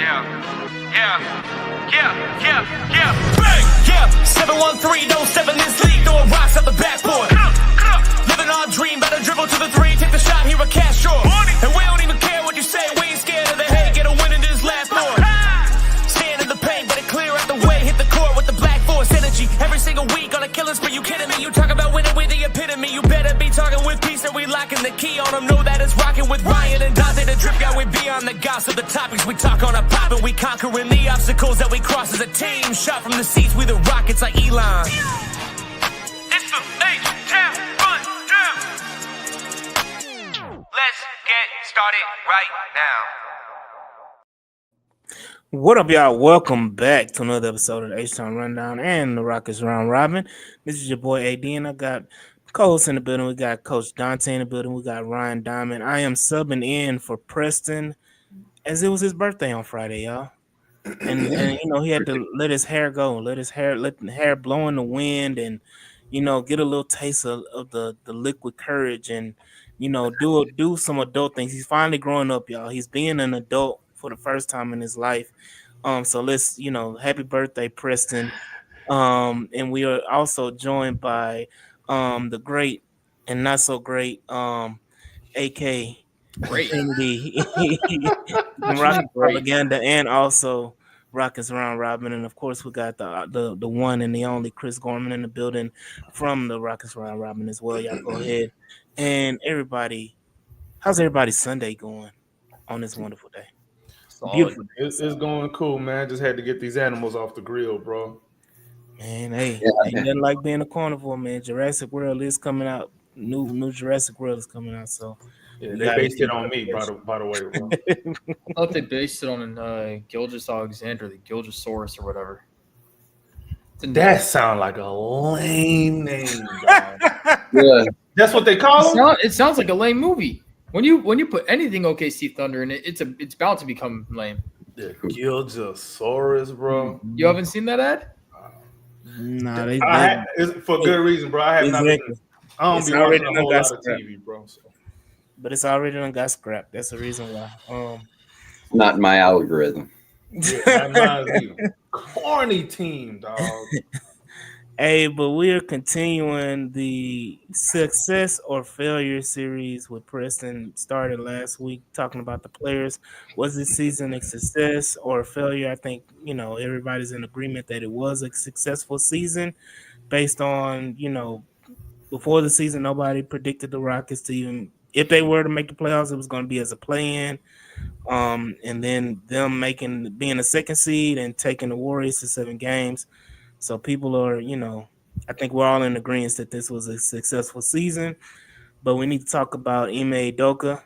Bang! Yeah, 713, don't step in this league, throwing rocks at the backboard. Living our dream, better dribble to the three, take the shot, here a cash short. And we don't even care what you say, we ain't scared of the hate, get a win in this last board. Stand in the paint, but it clear out the way, hit the court with the black force energy. Every single week on a killing spree, you kidding me? You talk about winning with the epitome, you better be talking with peace, and we locking the key on them. Know that it's rocking with Ryan and Dante, the drip guy with beyond the gossip, the topics we talk on a pop, and we conquering the obstacles that we cross as a team. Shot from the seats, we the Rockets like Elon. It's the H-Town Run Down. Let's get started right now. What up, y'all? Welcome back to another episode of the H-Town Rundown and the Rockets Round Robin. This is your boy AD, and I got co-hosts in the building. We got Coach Dante in the building. We got Ryan Diamond. I am subbing in for Preston as it was his birthday on Friday, y'all. And you know, he had to let his hair go, let the hair blow in the wind, and you know, get a little taste of the liquid courage, and you know, do some adult things. He's finally growing up, y'all. He's being an adult for the first time in his life. So let's, you know, happy birthday, Preston. And we are also joined by the great and not so great AK Kennedy, Rocket Propaganda, and also Rockets Round Robin. And of course, we got the one and the only Chris Gorman in the building from the Rockets Round Robin as well. Y'all go ahead. And everybody, how's everybody's Sunday going on this wonderful day? Beautiful. It's going cool, man. Just had to get these animals off the grill, bro. Man, hey, ain't nothing like being a carnivore, man. Jurassic World is coming out. New Jurassic World is coming out, so yeah, they based it on me, by the way, bro. I thought they based it on Gilgis Alexander, the Gilgisaurus or whatever. That sounds like a lame name, dog. Yeah, that's what they call them. It sounds like a lame movie. When you put anything OKC Thunder in it, it's bound to become lame. The Gilgisaurus, bro. You haven't seen that ad? No, for good reason, bro. I have not. I don't be watching a whole lot of TV, bro. So. But it's already done got scrapped. That's the reason why. Not my algorithm. Yeah, corny team, dog. Hey, but we are continuing the success or failure series with Preston. Started last week talking about the players. Was this season a success or a failure? I think, you know, everybody's in agreement that it was a successful season based on, you know, before the season, nobody predicted the Rockets to even, if they were to make the playoffs, it was going to be as a play-in. And then them being a second seed and taking the Warriors to 7 games. So people are, you know, I think we're all in agreement that this was a successful season. But we need to talk about Ime Udoka,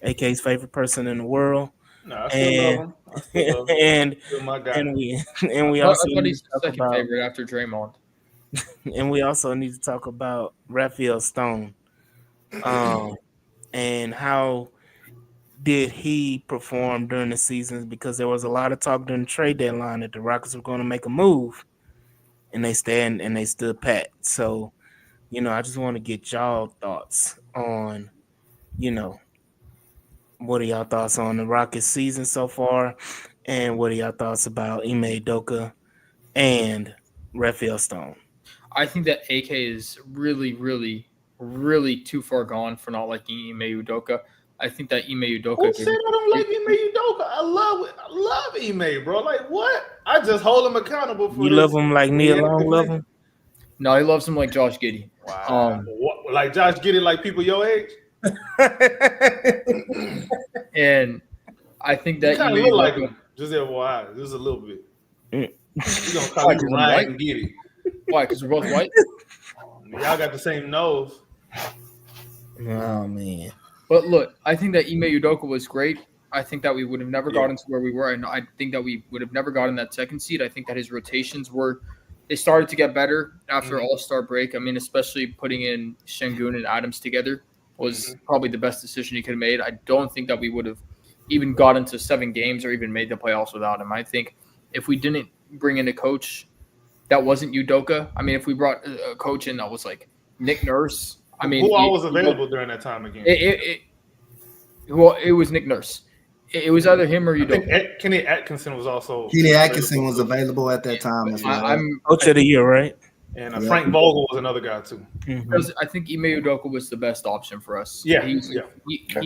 AK's favorite person in the world. No, I still love him. And we also need to talk about favorite after Draymond. And we also need to talk about Raphael Stone. And how did he perform during the season? Because there was a lot of talk during the trade deadline that the Rockets were going to make a move. And they stood pat. So, you know, I just want to get y'all thoughts on, you know, what are y'all thoughts on the Rockets season so far? And what are y'all thoughts about Ime Udoka and Raphael Stone? I think that AK is really, really, really too far gone for not liking Ime Udoka. I think that Ime Udoka. Who said I don't like Ime Udoka? I love Ime, bro. Like what? I just hold him accountable for. You love him like Nia Long love him? No, he loves him like Josh Giddey. Wow. Like Josh Giddey, like people your age. And I think that you kind of look like him. Just FYI, just a little bit. You gonna call him Ryan Giddey? Why? Because we're both white. Y'all got the same nose. Oh man. But look, I think that Ime Udoka was great. I think that we would have never gotten to where we were, and I think that we would have never gotten that second seed. I think that his rotations they started to get better after All-Star break. I mean, especially putting in Şengün and Adams together was probably the best decision he could have made. I don't think that we would have even gotten to 7 games or even made the playoffs without him. I think if we didn't bring in a coach that wasn't Udoka, I mean, if we brought a coach in that was like Nick Nurse, I mean, who all was available during that time again? It was Nick Nurse. It was either him or I think Udoka. Kenny Atkinson was also Kenny Atkinson was available at that time as well. Coach of the year, right? and Frank Vogel was another guy too. I think Ime Udoka was the best option for us. Yeah, He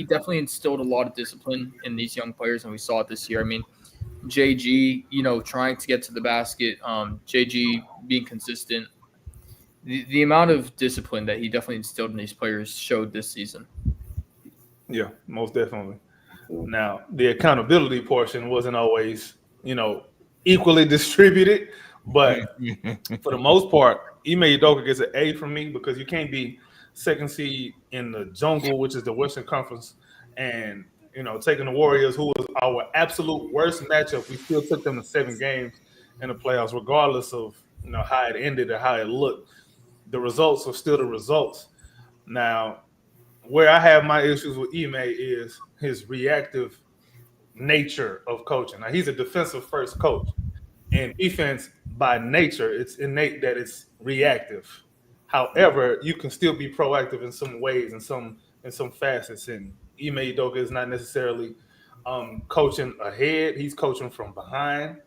definitely instilled a lot of discipline in these young players, and we saw it this year. I mean, JG, trying to get to the basket, JG being consistent. The amount of discipline that he definitely instilled in these players showed this season. Yeah, most definitely. Now, the accountability portion wasn't always, equally distributed, but for the most part, Ime Udoka gets an A from me because you can't be second seed in the jungle, which is the Western Conference, and taking the Warriors, who was our absolute worst matchup. We still took them to 7 games in the playoffs, regardless of how it ended or how it looked. The results are still the results. Now, where I have my issues with Ime is his reactive nature of coaching. Now, he's a defensive first coach, and defense by nature, it's innate that it's reactive. However, you can still be proactive in some ways, in some facets. And Ime Udoka is not necessarily coaching ahead; he's coaching from behind.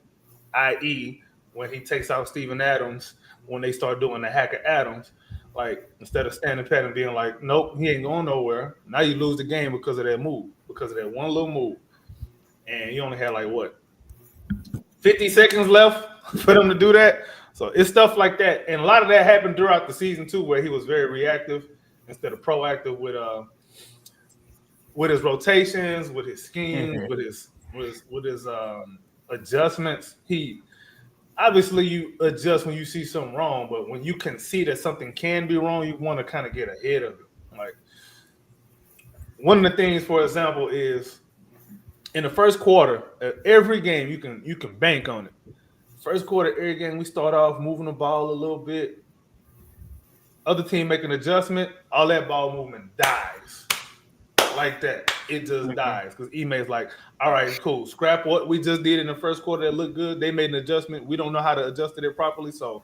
I.e., when he takes out Steven Adams, when they start doing the hack of Adams, like instead of standing pat and being like, nope, he ain't going nowhere. Now you lose the game because of that move, because of that one little move. And you only had 50 seconds left for them to do that. So it's stuff like that. And a lot of that happened throughout the season too, where he was very reactive instead of proactive with his rotations, with his schemes, with his adjustments. Obviously, you adjust when you see something wrong, but when you can see that something can be wrong, you want to kind of get ahead of it. Like one of the things, for example, is in the first quarter, every game you can bank on it. First quarter, every game we start off moving the ball a little bit. Other team make an adjustment, all that ball movement dies. Like that. It just dies because Ime's like, all right, cool. Scrap what we just did in the first quarter that looked good. They made an adjustment. We don't know how to adjust it properly. So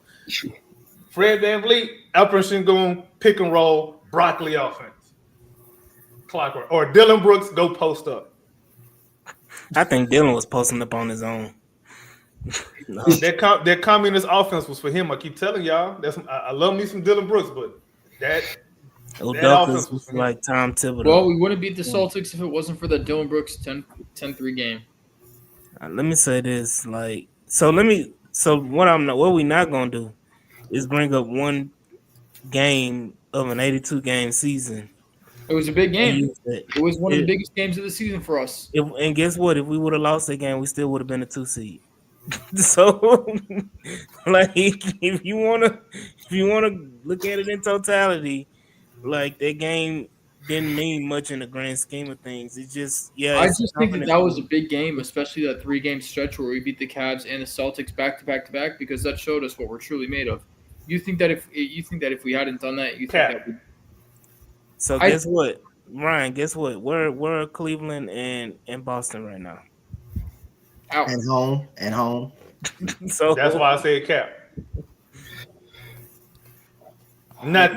Fred VanVleet, Alperen Sengun, pick and roll, broccoli offense. Clockwork. Or Dylan Brooks, go post up. I think Dylan was posting up on his own. That communist offense was for him. I keep telling y'all. I love me some Dylan Brooks, but that Udoka was like Tom Thibodeau. Well, we wouldn't beat the Celtics if it wasn't for the Dylan Brooks 10-3 game. Let me say this, what we not gonna do is bring up one game of an 82-game season. It was a big game. It was one of the biggest games of the season for us. And guess what? If we would have lost that game, we still would have been a 2 seed. So, if you wanna look at it in totality, that game didn't mean much in the grand scheme of things. It's just, I just think that was a big game, especially that 3-game stretch where we beat the Cavs and the Celtics back to back to back, because that showed us what we're truly made of. You think that if we hadn't done that, guess what, Ryan? Guess what? Where are Cleveland and Boston right now? Out. And home. So that's why I say Cap. Not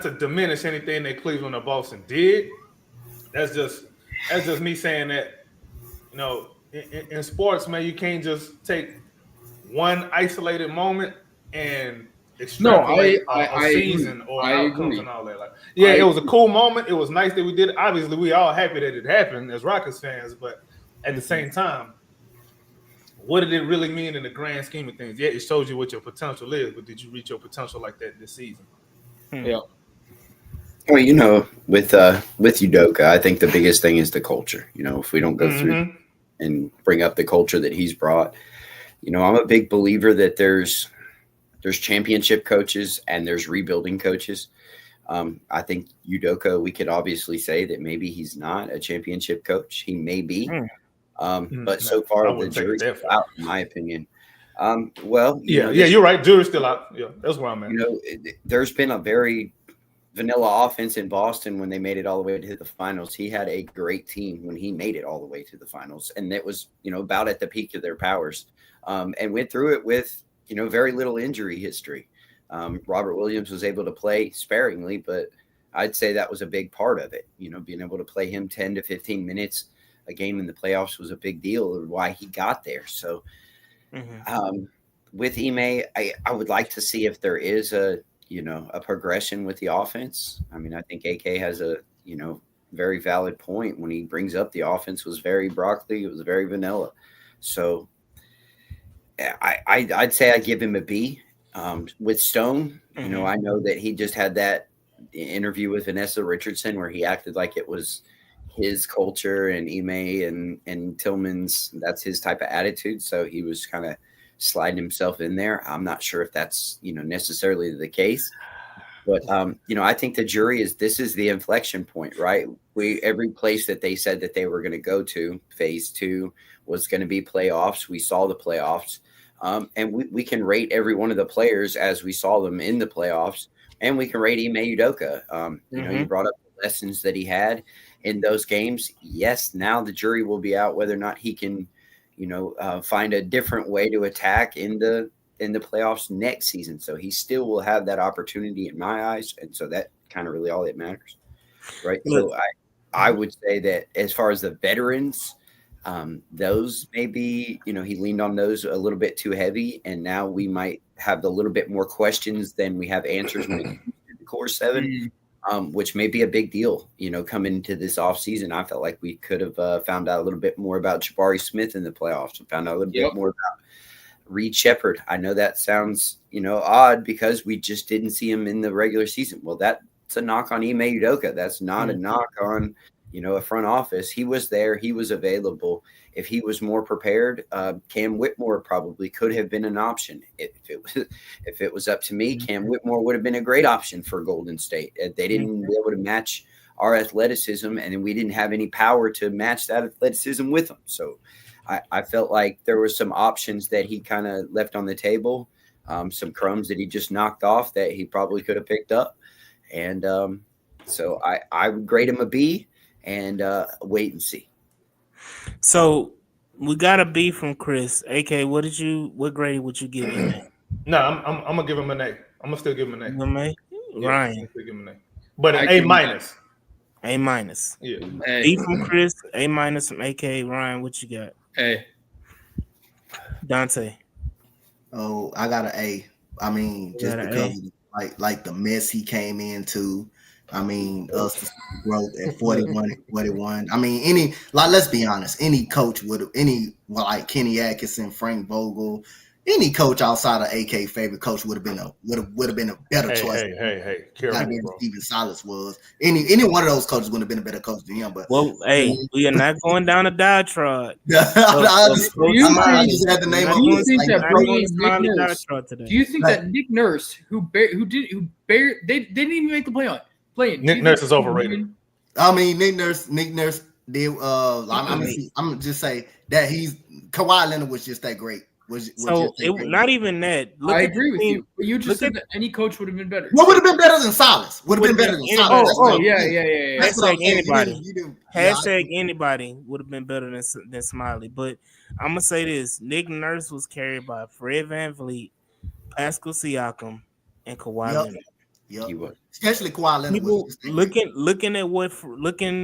to diminish anything that Cleveland or Boston did. That's just me saying that, in sports, man, you can't just take one isolated moment and extrapolate a season or outcomes and all that. It was a cool moment. It was nice that we did it. Obviously, we all happy that it happened as Rockets fans, but at the same time, what did it really mean in the grand scheme of things? Yeah, it shows you what your potential is, but did you reach your potential like that this season? Yeah. Well, with Udoka, I think the biggest thing is the culture. If we don't go through and bring up the culture that he's brought, I'm a big believer that there's championship coaches and there's rebuilding coaches. I think Udoka, we could obviously say that maybe he's not a championship coach. He may be, but so far the jury's out, in my opinion. You're right. Jury's still out. Yeah, that's where I'm at. There's been a very vanilla offense in Boston when they made it all the way to the finals. He had a great team when he made it all the way to the finals, and it was about at the peak of their powers, and went through it with very little injury history. Robert Williams was able to play sparingly, but I'd say that was a big part of it. Being able to play him 10 to 15 minutes a game in the playoffs was a big deal, or why he got there. So with Ime, I would like to see if there is a progression with the offense. I mean, I think AK has a very valid point when he brings up the offense was very broccoli, it was very vanilla. So I'd say I give him a B. With Stone, I know that he just had that interview with Vanessa Richardson where he acted like it was his culture, and Ime and Tillman's, that's his type of attitude. So he was kind of sliding himself in there. I'm not sure if that's necessarily the case, but I think the jury this is the inflection point, right? Every place that they said that they were going to go to, phase 2 was going to be playoffs. We saw the playoffs, and we can rate every one of the players as we saw them in the playoffs, and we can rate Ime Udoka. You brought up the lessons that he had in those games. Yes, now the jury will be out whether or not he can find a different way to attack in the playoffs next season. So he still will have that opportunity in my eyes. And so that kind of really all that matters. Right. So I would say that as far as the veterans, those maybe, he leaned on those a little bit too heavy. And now we might have a little bit more questions than we have answers when it comes to the core 7. Which may be a big deal, coming into this offseason. I felt like we could have found out a little bit more about Jabari Smith in the playoffs and found out a little bit more about Reed Shepherd. I know that sounds, odd because we just didn't see him in the regular season. Well, that's a knock on Ime Udoka. That's not a knock on, a front office. He was there. He was available. If he was more prepared, Cam Whitmore probably could have been an option. If it was up to me, Cam Whitmore would have been a great option for Golden State. They didn't be able to match our athleticism, and we didn't have any power to match that athleticism with them. So I felt like there were some options that he kind of left on the table, some crumbs that he just knocked off that he probably could have picked up. And so I would grade him a B and wait and see. So we got a B from Chris. AK, what grade would you give him? No, I'm gonna give him an A. I'm gonna still give him an A. Ryan, still give him an A, but an A minus. A minus. Yeah. B from Chris. A minus from AK. Ryan, what you got? A. Dante. Oh, I got an A. I mean, just because of, like the mess he came into. I mean, us growth at 41 and 41. I mean, let's be honest, any coach like Kenny Atkinson, Frank Vogel, any coach outside of AK favorite coach would have been a better choice. Hey, careful, bro. Stephen Silas was. Any one of those coaches would have been a better coach than him. But we are not going down a diatribe. Do you think that Nick Nurse, who didn't even make the play-in? Nick Nurse is overrated. I mean, Nick Nurse did. I'm just say that Kawhi Leonard was just that great. Not even that. I agree with you. But you just said that any coach would have been better. What would have been better than Silas? Would have been better than Silas. Yeah. Hashtag anybody. Hashtag anybody would have been better than Smiley. But I'm gonna say this: Nick Nurse was carried by Fred VanVleet, Pascal Siakam, and Kawhi Leonard. Yep. Especially Kawhi Leonard. People looking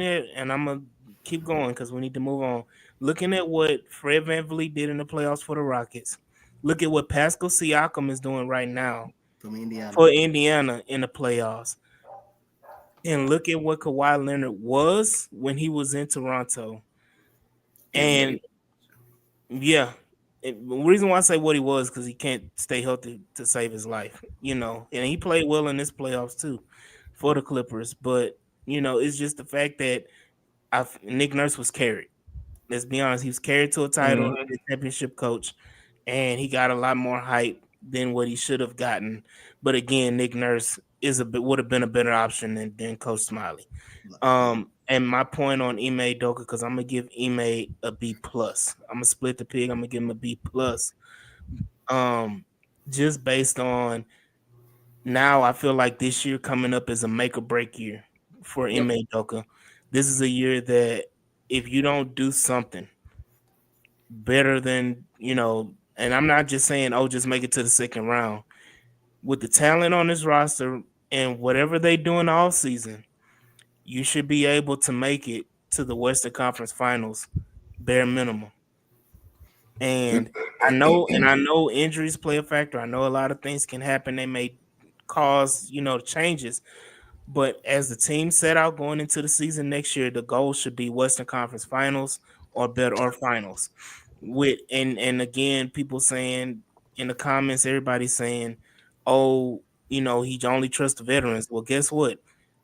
at, and I'm gonna keep going because we need to move on. Looking at what Fred VanVleet did in the playoffs for the Rockets, look at what Pascal Siakam is doing right now for Indiana in the playoffs, and look at what Kawhi Leonard was when he was in Toronto. And the reason why I say what he was because he can't stay healthy to save his life, and he played well in this playoffs too for the Clippers. But it's just the fact that Nick Nurse was carried. Let's be honest, he was carried to a title, the championship coach, and he got a lot more hype than what he should have gotten. But again, Nick Nurse would have been a better option than Coach Smiley. And my point on Ime Udoka, because I'm gonna give Ime a B plus. I'm gonna split the pig. I'm gonna give him a B plus. Just based on now, I feel like this year coming up is a make or break year for Ime Udoka. This is a year that if you don't do something better than, and I'm not just saying, just make it to the second round. With the talent on this roster and whatever they do in the offseason, you should be able to make it to the Western Conference Finals, bare minimum. And I know injuries play a factor. I know a lot of things can happen. They may cause, changes. But as the team set out going into the season next year, the goal should be Western Conference Finals or better, or finals. And again, people saying in the comments, everybody's saying, oh, he only trusts the veterans. Well, guess what?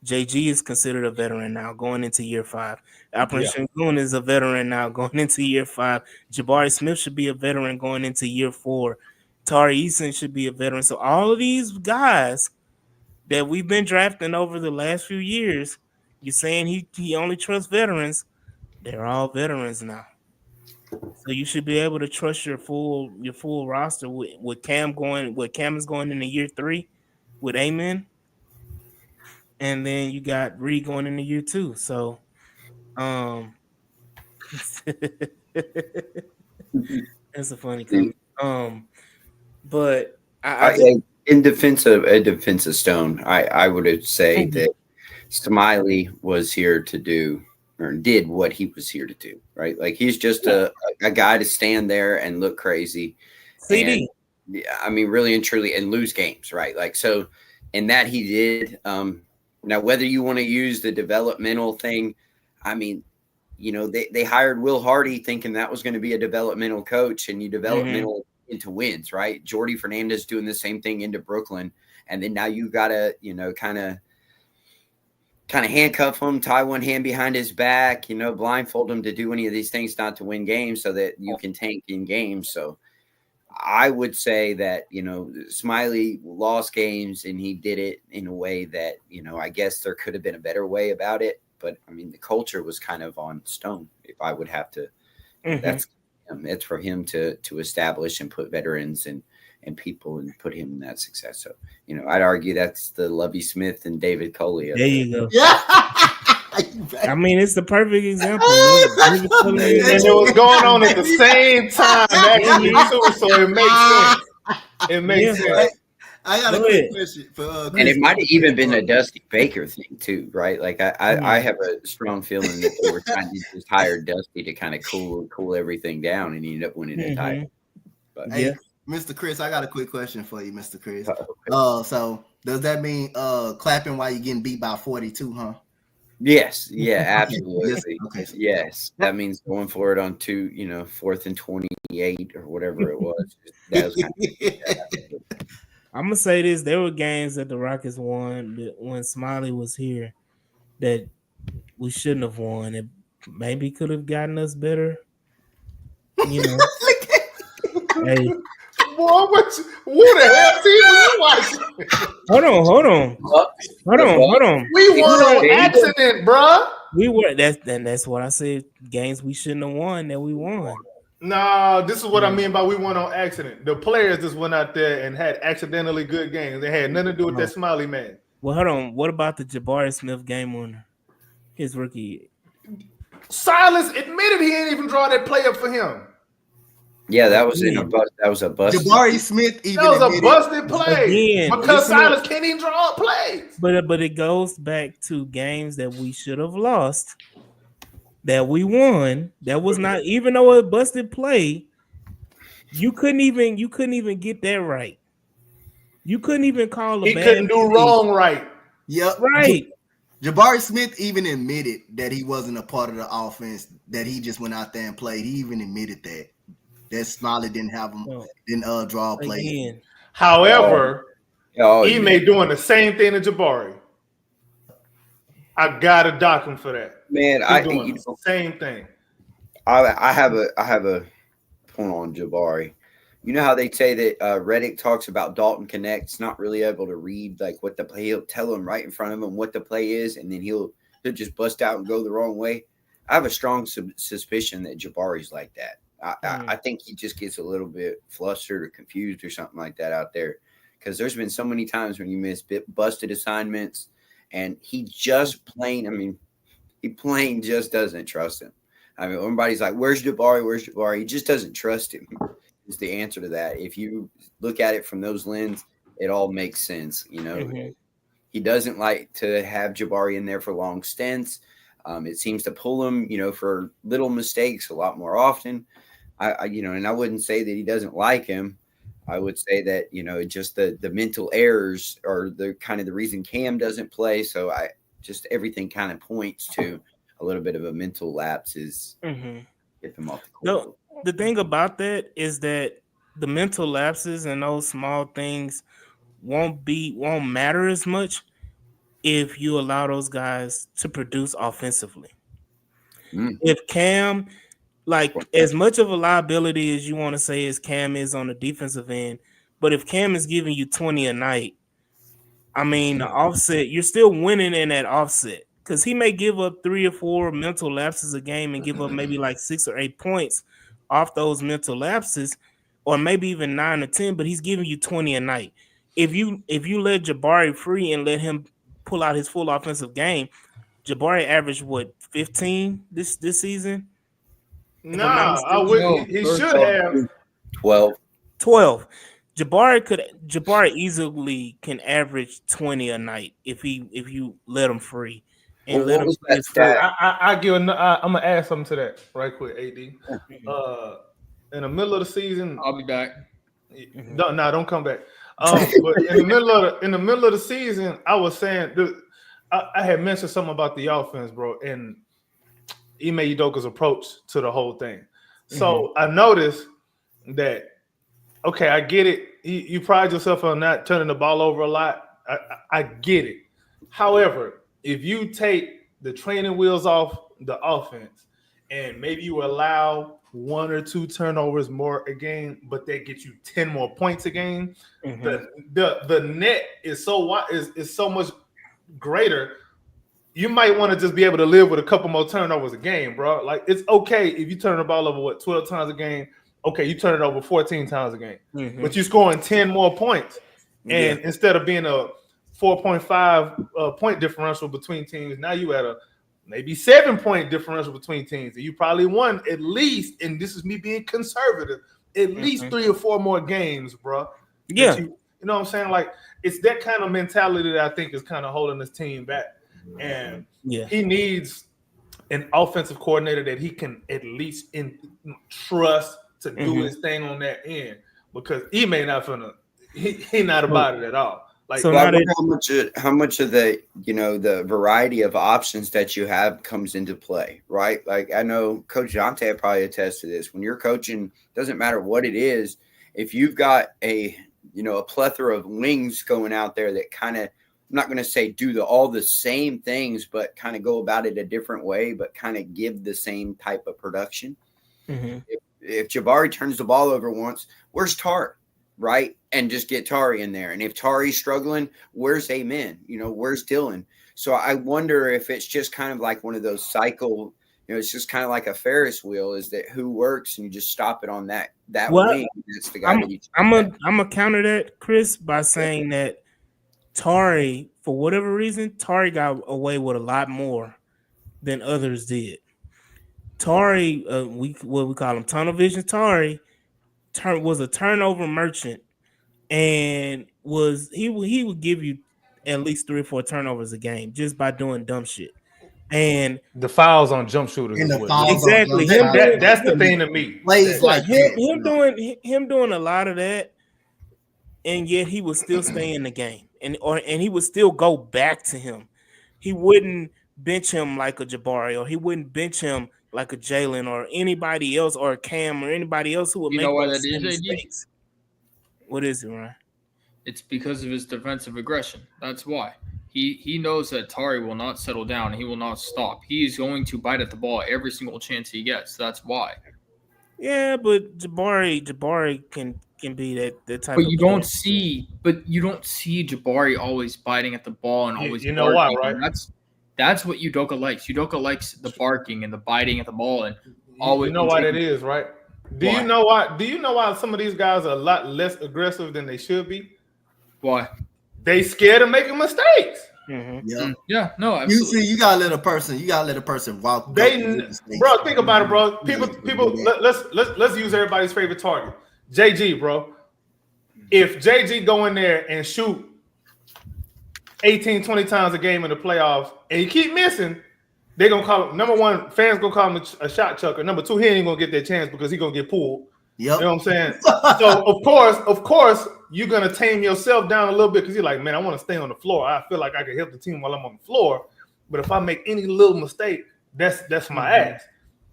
JG is considered a veteran now going into year 5. Alperen Sengun is a veteran now going into year 5. Jabari Smith should be a veteran going into year 4. Tari Eason should be a veteran. So all of these guys that we've been drafting over the last few years, you're saying he only trusts veterans. They're all veterans now. So you should be able to trust your full roster with Cam is going into year 3 with Amen. And then you got Reed going into year 2. So that's a funny comment. But I in defense of Stone, I would say that Smiley was here to do or did what he was here to do, right? Like he's just a guy to stand there and look crazy. CD. And, I mean, really and truly, and lose games, right? Like so, and that he did. Now, whether you want to use the developmental thing, I mean, they hired Will Hardy thinking that was going to be a developmental coach, and you developmental into wins, right? Jordy Fernandez doing the same thing into Brooklyn, and then now you got to, kind of handcuff him, tie one hand behind his back, blindfold him to do any of these things, not to win games, so that you can tank in games. So I would say that, Smiley lost games and he did it in a way that, I guess there could have been a better way about it. But I mean, the culture was kind of on Stone. If I would have to, it's for him to establish and put veterans and people and put him in that success. So, I'd argue that's the Lovie Smith and David Coley. There you go. Yeah. I mean, it's the perfect example. And it was going on at the same time, actually, too, so it makes sense. It makes sense. I got a quick question for and it might have even been a Dusty Baker thing too, right? Like I have a strong feeling that they were trying to just hire Dusty to kind of cool everything down, and he ended up winning the title. But hey, Mr. Chris, I got a quick question for you, Mr. Chris. So does that mean clapping while you're getting beat by 42, huh? Yes, yeah, absolutely. Okay. Yes, that means going for it on 4th and 28 or whatever it was. That was kind of I'm gonna say this: there were games that the Rockets won when Smiley was here that we shouldn't have won. It maybe could have gotten us better. Hey, boy, what the hell team were you watching? Hold on. We won on accident, bruh. We were that's what I said. Games we shouldn't have won that we won. No, this is what I mean by we won on accident. The players just went out there and had accidentally good games. They had nothing to do with that Smiley man. Well, hold on. What about the Jabari Smith game winner? His rookie. Silas admitted he ain't even draw that play up for him. Yeah, that was a bust. Jabari Smith even that was a busted play because Silas can't even draw up plays. But it goes back to games that we should have lost. That we won. That was not, even though a busted play, you couldn't even get that right. You couldn't even call he couldn't do wrong right. Yep. Right. Jabari Smith even admitted that he wasn't a part of the offense, that he just went out there and played. He even admitted that Smiley didn't have him, didn't draw a play. However, Ime doing the same thing to Jabari. I gotta dock him for that. Man, He's doing the same thing. I have a point on Jabari. You know how they say that Reddick talks about Dalton Connect's not really able to read like what the play. He'll tell him right in front of him what the play is, and then he'll just bust out and go the wrong way. I have a strong suspicion that Jabari's like that. I think he just gets a little bit flustered or confused or something like that out there, because there's been so many times when you miss busted assignments, and he just plain just doesn't trust him. I mean, everybody's like, "Where's Jabari? Where's Jabari?" He just doesn't trust him. Is the answer to that. If you look at it from those lenses, it all makes sense. He doesn't like to have Jabari in there for long stints. It seems to pull him, for little mistakes a lot more often. And I wouldn't say that he doesn't like him. I would say that, just the mental errors are the kind of the reason Cam doesn't play. So everything kind of points to a little bit of a mental lapse is get them off the court. The thing about that is that the mental lapses and those small things won't matter as much if you allow those guys to produce offensively. If Cam, as much of a liability as you want to say as Cam is on the defensive end, but if Cam is giving you 20 a night, I mean, the offset, you're still winning in that offset because he may give up 3 or 4 mental lapses a game and give up maybe like 6 or 8 points off those mental lapses, or maybe even 9 or 10, but he's giving you 20 a night. If you let Jabari free and let him pull out his full offensive game, Jabari averaged 15 this season? He should have 12. 12. Jabari easily can average 20 a night if you let him free and let him play his full. I'm gonna add something to that right quick, AD. In the middle of the season, I'll be back. Don't come back. But in the middle of the season, I was saying I had mentioned something about the offense, bro, and Ime Udoka's approach to the whole thing. So I noticed that. Okay, I get it. You pride yourself on not turning the ball over a lot. I get it. However, if you take the training wheels off the offense and maybe you allow 1 or 2 turnovers more a game, but they get you 10 more points a game, the net is so much greater. You might want to just be able to live with a couple more turnovers a game, bro. Like, it's okay if you turn the ball over 12 times a game. Okay, you turn it over 14 times a game, but you're scoring 10 more points. And instead of being a 4.5 point differential between teams, now you at a maybe 7-point differential between teams. And you probably won at least, and this is me being conservative, at least 3 or 4 more games, bro. Yeah. You know what I'm saying? Like, it's that kind of mentality that I think is kind of holding this team back. And he needs an offensive coordinator that he can at least trust to do his thing on that end, because he may not he not about it at all. Like, so how much of the the variety of options that you have comes into play, right? Like, I know Coach Dante probably attests to this. When you're coaching, doesn't matter what it is, if you've got a plethora of wings going out there that kind of, I'm not going to say do all the same things, but kind of go about it a different way, but kind of give the same type of production. If Jabari turns the ball over once, where's Tari, right? And just get Tari in there. And if Tari's struggling, where's Amen? Where's Dylan? So I wonder if it's just kind of like one of those cycle, it's just kind of like a Ferris wheel, is that who works and you just stop it on that wing. That's the guy I'm gonna counter that, Chris, by saying that Tari, for whatever reason, Tari got away with a lot more than others did. Tari, what we call him, tunnel vision Tari, was a turnover merchant, and he would give you at least 3 or 4 turnovers a game just by doing dumb shit. And the fouls on jump shooters, exactly. That's the thing to me. Like him doing a lot of that, and yet he would still stay in the game, and he would still go back to him. He wouldn't bench him like a Jabari, or he wouldn't bench him like a Jalen or anybody else, or a Cam or anybody else who would make those mistakes. What is it, Ryan? It's because of his defensive aggression. That's why. He knows that Tari will not settle down and he will not stop. He is going to bite at the ball every single chance he gets. That's why. Yeah, but Jabari can be that type. But you don't see Jabari always biting at the ball and always. You know why, right? That's what Udoka likes. Udoka likes the barking and the biting at the ball, and always. You know why that is, right? Do you know why some of these guys are a lot less aggressive than they should be? Why? They scared of making mistakes. Yeah. No. Absolutely. You gotta let a person walk. Bro, think about it, bro. People. Let's use everybody's favorite target, JG, bro. If JG go in there and shoot 18, 20 times a game in the playoffs, and you keep missing, they're gonna call him number one. Fans gonna call him a shot chucker. Number two, he ain't gonna get that chance because he gonna get pulled. Yep. You know what I'm saying? So of course, you're gonna tame yourself down a little bit because you're like, man, I want to stay on the floor. I feel like I can help the team while I'm on the floor. But if I make any little mistake, that's my ass.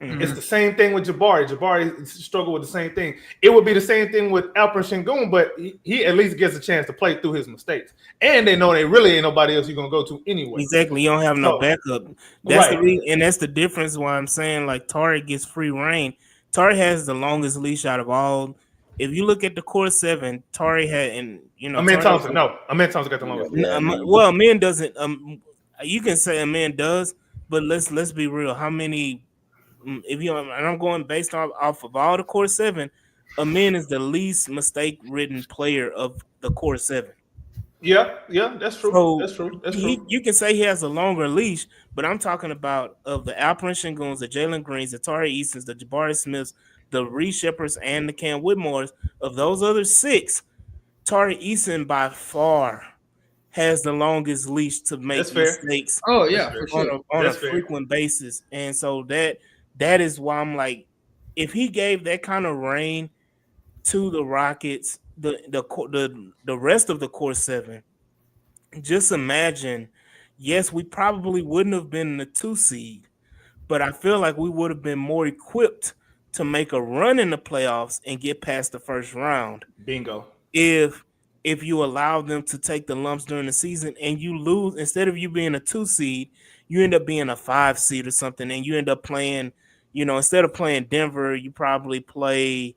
Mm-hmm. It's the same thing with Jabari. Jabari struggled with the same thing. It would be the same thing with Alperen Sengun, but he at least gets a chance to play through his mistakes. And they know they really ain't nobody else you're gonna go to anyway. Exactly. You don't have no backup. That's the reason, and that's the difference why I'm saying like Tari gets free reign. Tari has the longest leash out of all. If you look at the core 7, Tari had, and Amen Thompson. No, Amen Thompson got the longest. Well, Amen doesn't. You can say Amen does, but let's be real. How many? If you and I'm going based off of all the core 7, Amen is the least mistake-ridden player of the core 7. Yeah, that's true. So that's true. You can say he has a longer leash, but I'm talking about of the Alperen Senguns, the Jalen Greens, the Tari Easons, the Jabari Smiths, the Reed Shepherds, and the Cam Whitmores. Of those other 6, Tari Eason by far has the longest leash to make mistakes. Oh yeah, for sure. on a frequent basis, and so that is why I'm like, if he gave that kind of reign to the Rockets, the rest of the core 7, just imagine. Yes, we probably wouldn't have been in the 2 seed, but I feel like we would have been more equipped to make a run in the playoffs and get past the first round. Bingo. If you allow them to take the lumps during the season and you lose, instead of you being a 2 seed, you end up being a 5 seed or something, and you end up playing, instead of playing Denver, you probably play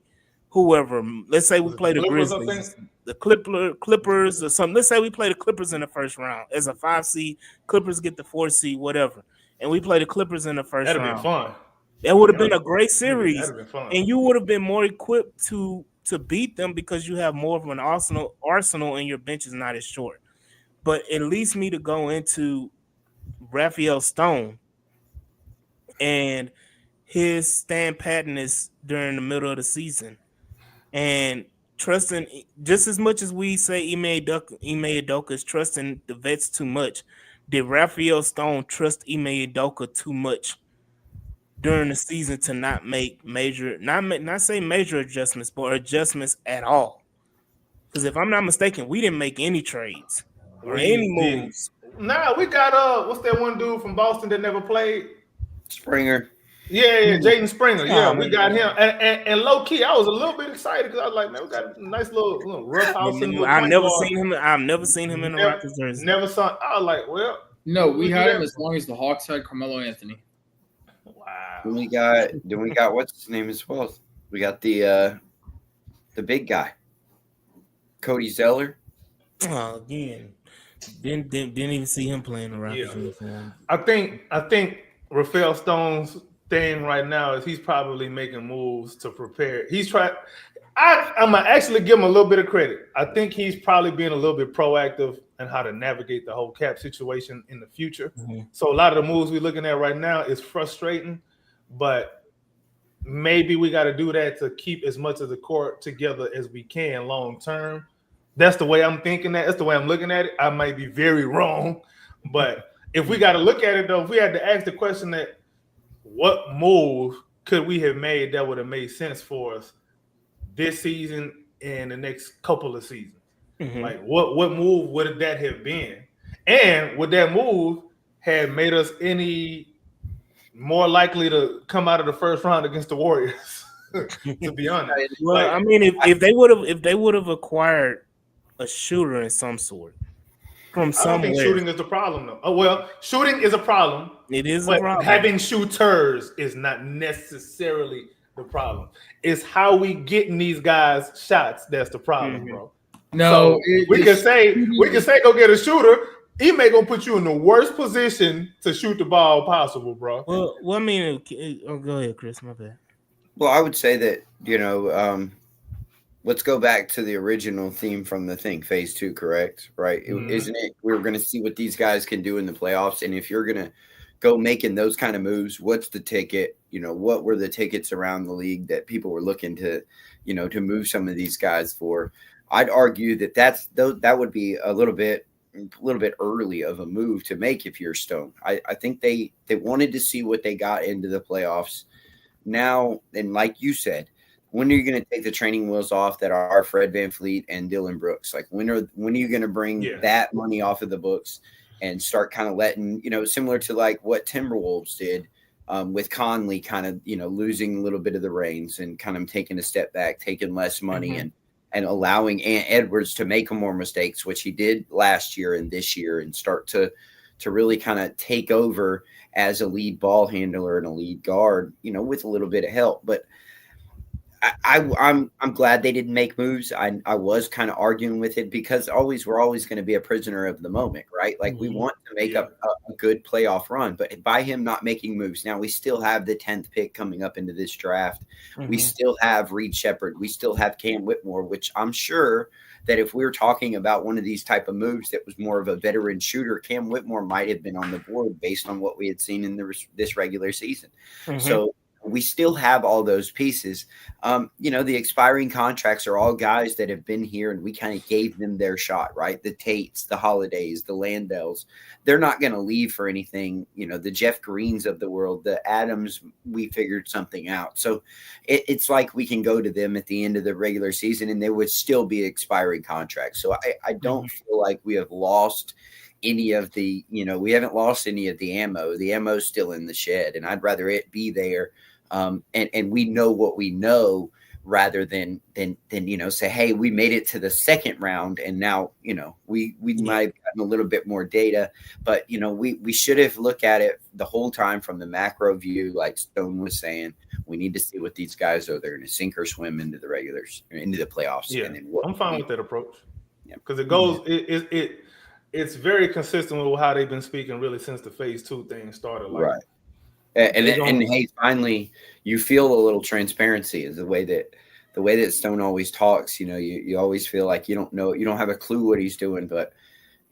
whoever. Let's say we play the Grizzlies, the Clippers or something. Let's say we play the Clippers in the first round as a 5 seed. Clippers get the 4 seed, whatever, and we play the Clippers in the first round. That'd be fun. That would have been a great series, That'd been fun. And you would have been more equipped to beat them because you have more of an arsenal, and your bench is not as short. But it leads me to go into Raphael Stone and his stand patness during the middle of the season, and trusting just as much as we say Ime Udoka is trusting the vets too much. Did Raphael Stone trust Ime Udoka too much during the season to not make major adjustments, but adjustments at all? Because if I'm not mistaken, we didn't make any trades or any moves. Nah, we got what's that one dude from Boston that never played? Springer. Yeah, Jaden Springer. Yeah, we got him. And low key, I was a little bit excited because I was like, man, we got a nice little rough house. I've never seen him in the Rockets jersey. Never saw. I was like, well, no, we had him as long as the Hawks had Carmelo Anthony. Wow. Then we got what's his name as well? We got the big guy, Cody Zeller. Oh, again, didn't even see him playing the Rockets uniform. I think Raphael Stone's thing right now is he's probably making moves to prepare. He's trying. I'm gonna actually give him a little bit of credit. I think he's probably being a little bit proactive in how to navigate the whole cap situation in the future. Mm-hmm. So a lot of the moves we're looking at right now is frustrating, but maybe we got to do that to keep as much of the court together as we can long term. That's the way I'm thinking. That's the way I'm looking at it. I might be very wrong, but if we got to look at it though, if we had to ask the question that what move could we have made that would have made sense for us this season and the next couple of seasons? Mm-hmm. Like what move would that have been? And would that move have made us any more likely to come out of the first round against the Warriors? To be honest. Well, I mean, if they would have acquired a shooter in some sort from somewhere. I don't think shooting is the problem though. Oh well, shooting is a problem. It is a problem. Having shooters is not necessarily the problem. It's how we getting these guys shots that's the problem, bro. No, so we can say go get a shooter. He may gonna put you in the worst position to shoot the ball possible, bro. Well, I mean, go ahead, Chris. My bad. Well, I would say that let's go back to the original theme from the thing, Phase 2, correct? Right? Mm-hmm. Isn't it? We're gonna see what these guys can do in the playoffs, and if you're gonna go making those kind of moves, what's the ticket? What were the tickets around the league that people were looking to, to move some of these guys for? I'd argue that that would be a little bit little bit early of a move to make if you're Stone. I think they wanted to see what they got into the playoffs. Now, and like you said, when are you going to take the training wheels off that are Fred VanVleet and Dylan Brooks? Like when are you going to bring that money off of the books and start kind of letting, similar to like what Timberwolves did with Conley kind of, losing a little bit of the reins and kind of taking a step back, taking less money and allowing Edwards to make more mistakes, which he did last year and this year, and start to really kind of take over as a lead ball handler and a lead guard, with a little bit of help. But I'm glad they didn't make moves. I was kind of arguing with it because we're always going to be a prisoner of the moment, right? Like we want to make up a good playoff run, but by him not making moves, now we still have the 10th pick coming up into this draft. We still have Reed Shepherd. We still have Cam Whitmore, which I'm sure that if we were talking about one of these type of moves that was more of a veteran shooter, Cam Whitmore might have been on the board based on what we had seen in this regular season. So we still have all those pieces. The expiring contracts are all guys that have been here and we kind of gave them their shot, right? The Tates, the Holidays, the Landells. They're not going to leave for anything. The Jeff Greens of the world, the Adams, we figured something out. So it's like we can go to them at the end of the regular season and there would still be expiring contracts. So I don't feel like we have lost any of the, we haven't lost any of the ammo. The ammo's still in the shed and I'd rather it be there. And we know what we know rather than say, hey, we made it to the second round and now, we might have gotten a little bit more data, but, we should have looked at it the whole time from the macro view, like Stone was saying. We need to see what these guys are. They're going to sink or swim into the into the playoffs. Yeah, and then I'm fine with that approach. Yeah, because it goes, it's very consistent with how they've been speaking really since the phase 2 thing started. Like, right. And hey, finally, you feel a little transparency is the way that Stone always talks. You always feel like you don't know, you don't have a clue what he's doing. But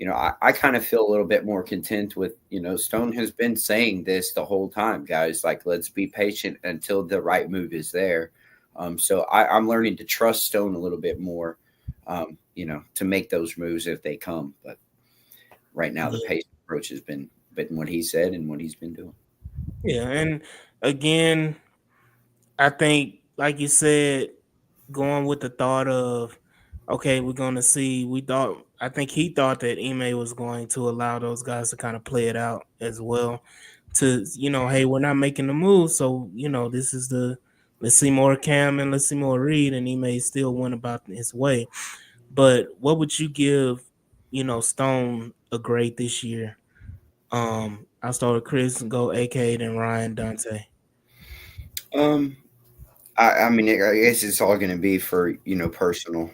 I kind of feel a little bit more content with Stone has been saying this the whole time, guys. Like, let's be patient until the right move is there. So I'm learning to trust Stone a little bit more, to make those moves if they come. But right now, the patient approach has been what he said and what he's been doing. Yeah, and again, I think, like you said, going with the thought of, okay, we're going to see. I think he thought that Ime was going to allow those guys to kind of play it out as well. To hey, we're not making the move, so this is let's see more Cam and let's see more Reed, and Ime still went about his way. But what would you give, Stone a grade this year? I'll start with Chris and go AK, then Ryan, Dante. I mean, I guess it's all going to be for, personal.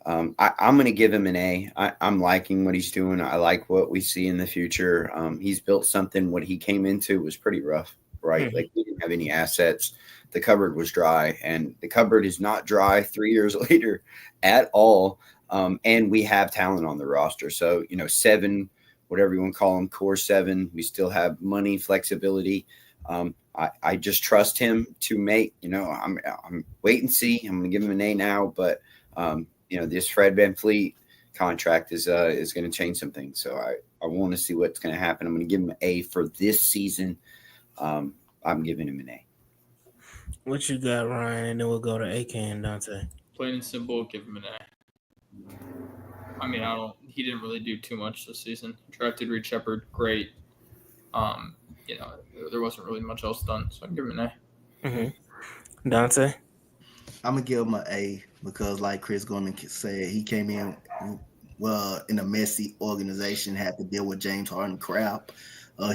I'm going to give him an A. I'm liking what he's doing. I like what we see in the future. He's built something. What he came into was pretty rough, right? Like, he didn't have any assets. The cupboard was dry, and the cupboard is not dry 3 years later at all. And we have talent on the roster. So, 7, whatever you want to call them, core 7. We still have money, flexibility. I just trust him to make, I'm wait and see. I'm going to give him an A now, but this Fred VanVleet contract is going to change some things. So I want to see what's going to happen. I'm going to give him an A for this season. I'm giving him an A. What you got, Ryan? And then we'll go to AK and Dante. Plain and simple, give him an A. I mean, he didn't really do too much this season. Drafted Reed Shepherd, great. There wasn't really much else done, so I'm giving him an A. Dante? I'm going to give him an A because, like Chris Gorman said, he came in, in a messy organization, had to deal with James Harden crap.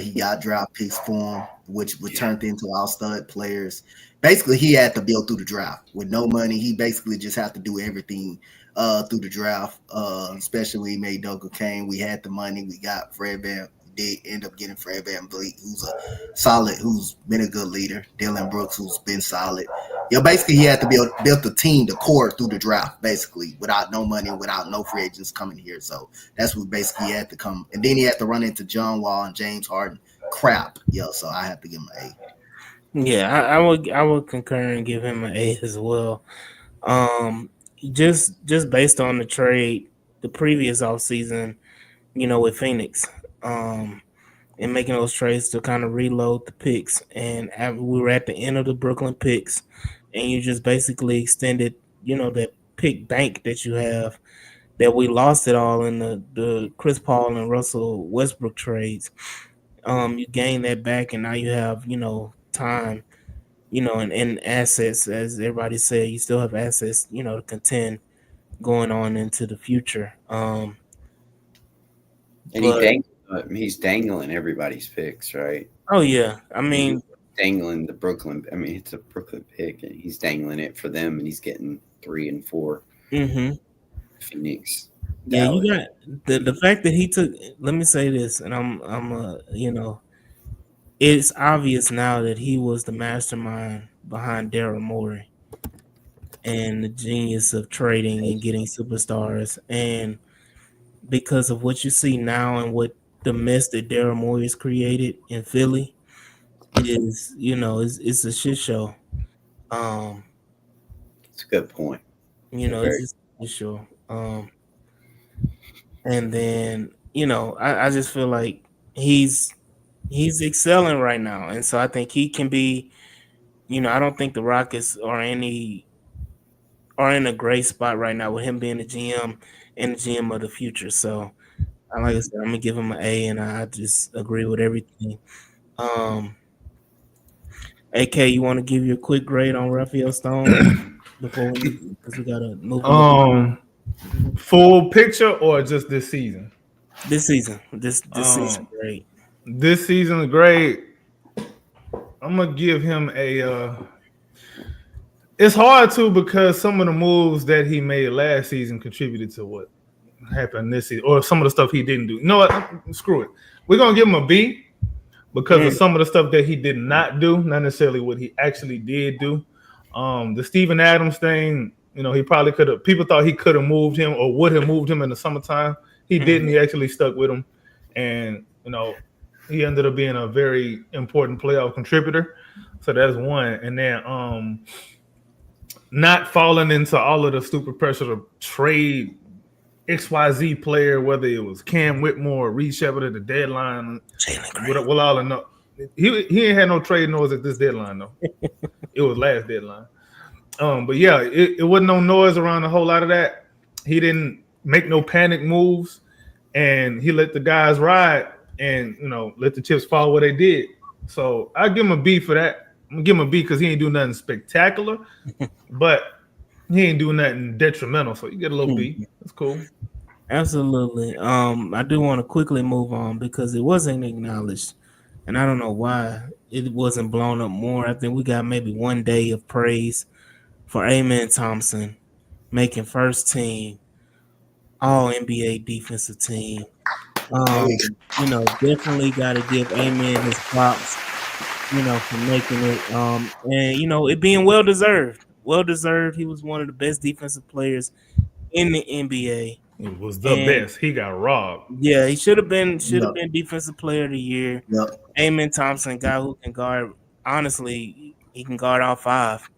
He got draft picks for him, which were turned into all-stud players. Basically, he had to build through the draft. With no money, he basically just had to do everything through the draft, especially when he made Doka Kane. We had the money. We got Fred Van. Did end up getting Fred VanVleet, who's been a good leader. Dylan Brooks, who's been solid. Basically, he had to build the team, the core through the draft, basically, without no money, without no free agents coming here. So that's what basically he had to come. And then he had to run into John Wall and James Harden. Crap. So I have to give him an A. Yeah, I would concur and give him an A as well. Just based on the trade, the previous offseason, with Phoenix, and making those trades to kind of reload the picks. And we were at the end of the Brooklyn picks, and you just basically extended, that pick bank that you have, that we lost it all in the Chris Paul and Russell Westbrook trades. You gain that back, and now you have, time, and assets, as everybody said. You still have assets, to contend going on into the future. And But he's dangling everybody's picks, right? oh yeah, I mean, Dangling the Brooklyn. I mean, it's a Brooklyn pick, and he's dangling it for them, and he's getting 3 and 4. mhm. Phoenix. Yeah, Dallas. you got the fact that he took. Let me say this, and it's obvious now that he was the mastermind behind Daryl Morey and the genius of trading and getting superstars. And because of what you see now and what the mess that Daryl Morey has created in Philly is, it's a shit show. It's a good point. It's just a shit show. And then, I just feel like he's excelling right now. And so I think he can be, I don't think the Rockets are in a great spot right now with him being the GM and the GM of the future. So like I said, I'm gonna give him an A, and I just agree with everything. AK, you want to give you a quick grade on Raphael Stone before because we gotta move on. Full picture or just this season? This season, this season, great. This season is great. I'm gonna give him a. It's hard to because some of the moves that he made last season contributed to what happened this season, or some of the stuff he didn't do. You know what? Screw it. We're gonna give him a B because of some of the stuff that he did not do, not necessarily what he actually did do. The Steven Adams thing, he probably could have. People thought he could have moved him or would have moved him in the summertime. He didn't. He actually stuck with him, and he ended up being a very important playoff contributor. So that's one. And then not falling into all of the stupid pressure to trade XYZ player, whether it was Cam Whitmore or Reed Shepard at the deadline. We'll all know. He ain't had no trade noise at this deadline, though. It was last deadline. But yeah, it wasn't no noise around a whole lot of that. He didn't make no panic moves, and he let the guys ride and let the chips fall where they did. So I give him a B for that. I'm gonna give him a B because he ain't do nothing spectacular, but he ain't doing nothing detrimental. So you get a little B. That's cool. Absolutely. I do want to quickly move on because it wasn't acknowledged, and I don't know why it wasn't blown up more. I think we got maybe one day of praise for Amen Thompson making first team All NBA defensive team. Definitely got to give Amen his props, for making it. And it being well deserved. Well deserved. He was one of the best defensive players in the NBA. It was the best. He got robbed. Yeah, he should have been defensive player of the year. Yep. Amen Thompson, guy who can guard. Honestly, he can guard all 5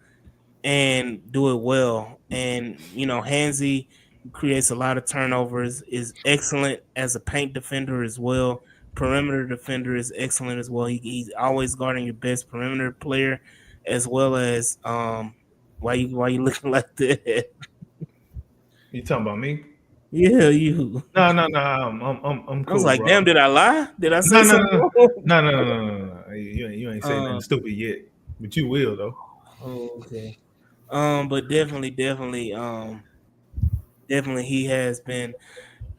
and do it well. And Hansy creates a lot of turnovers. Is excellent as a paint defender as well. Perimeter defender is excellent as well. He's always guarding your best perimeter player, as well as why you looking like that? You talking about me? Yeah, you. No. I'm cool. I was like, bro. damn, did I lie? Did I say something? No. You ain't saying nothing stupid yet, but you will though. Oh, okay. But definitely, he has been,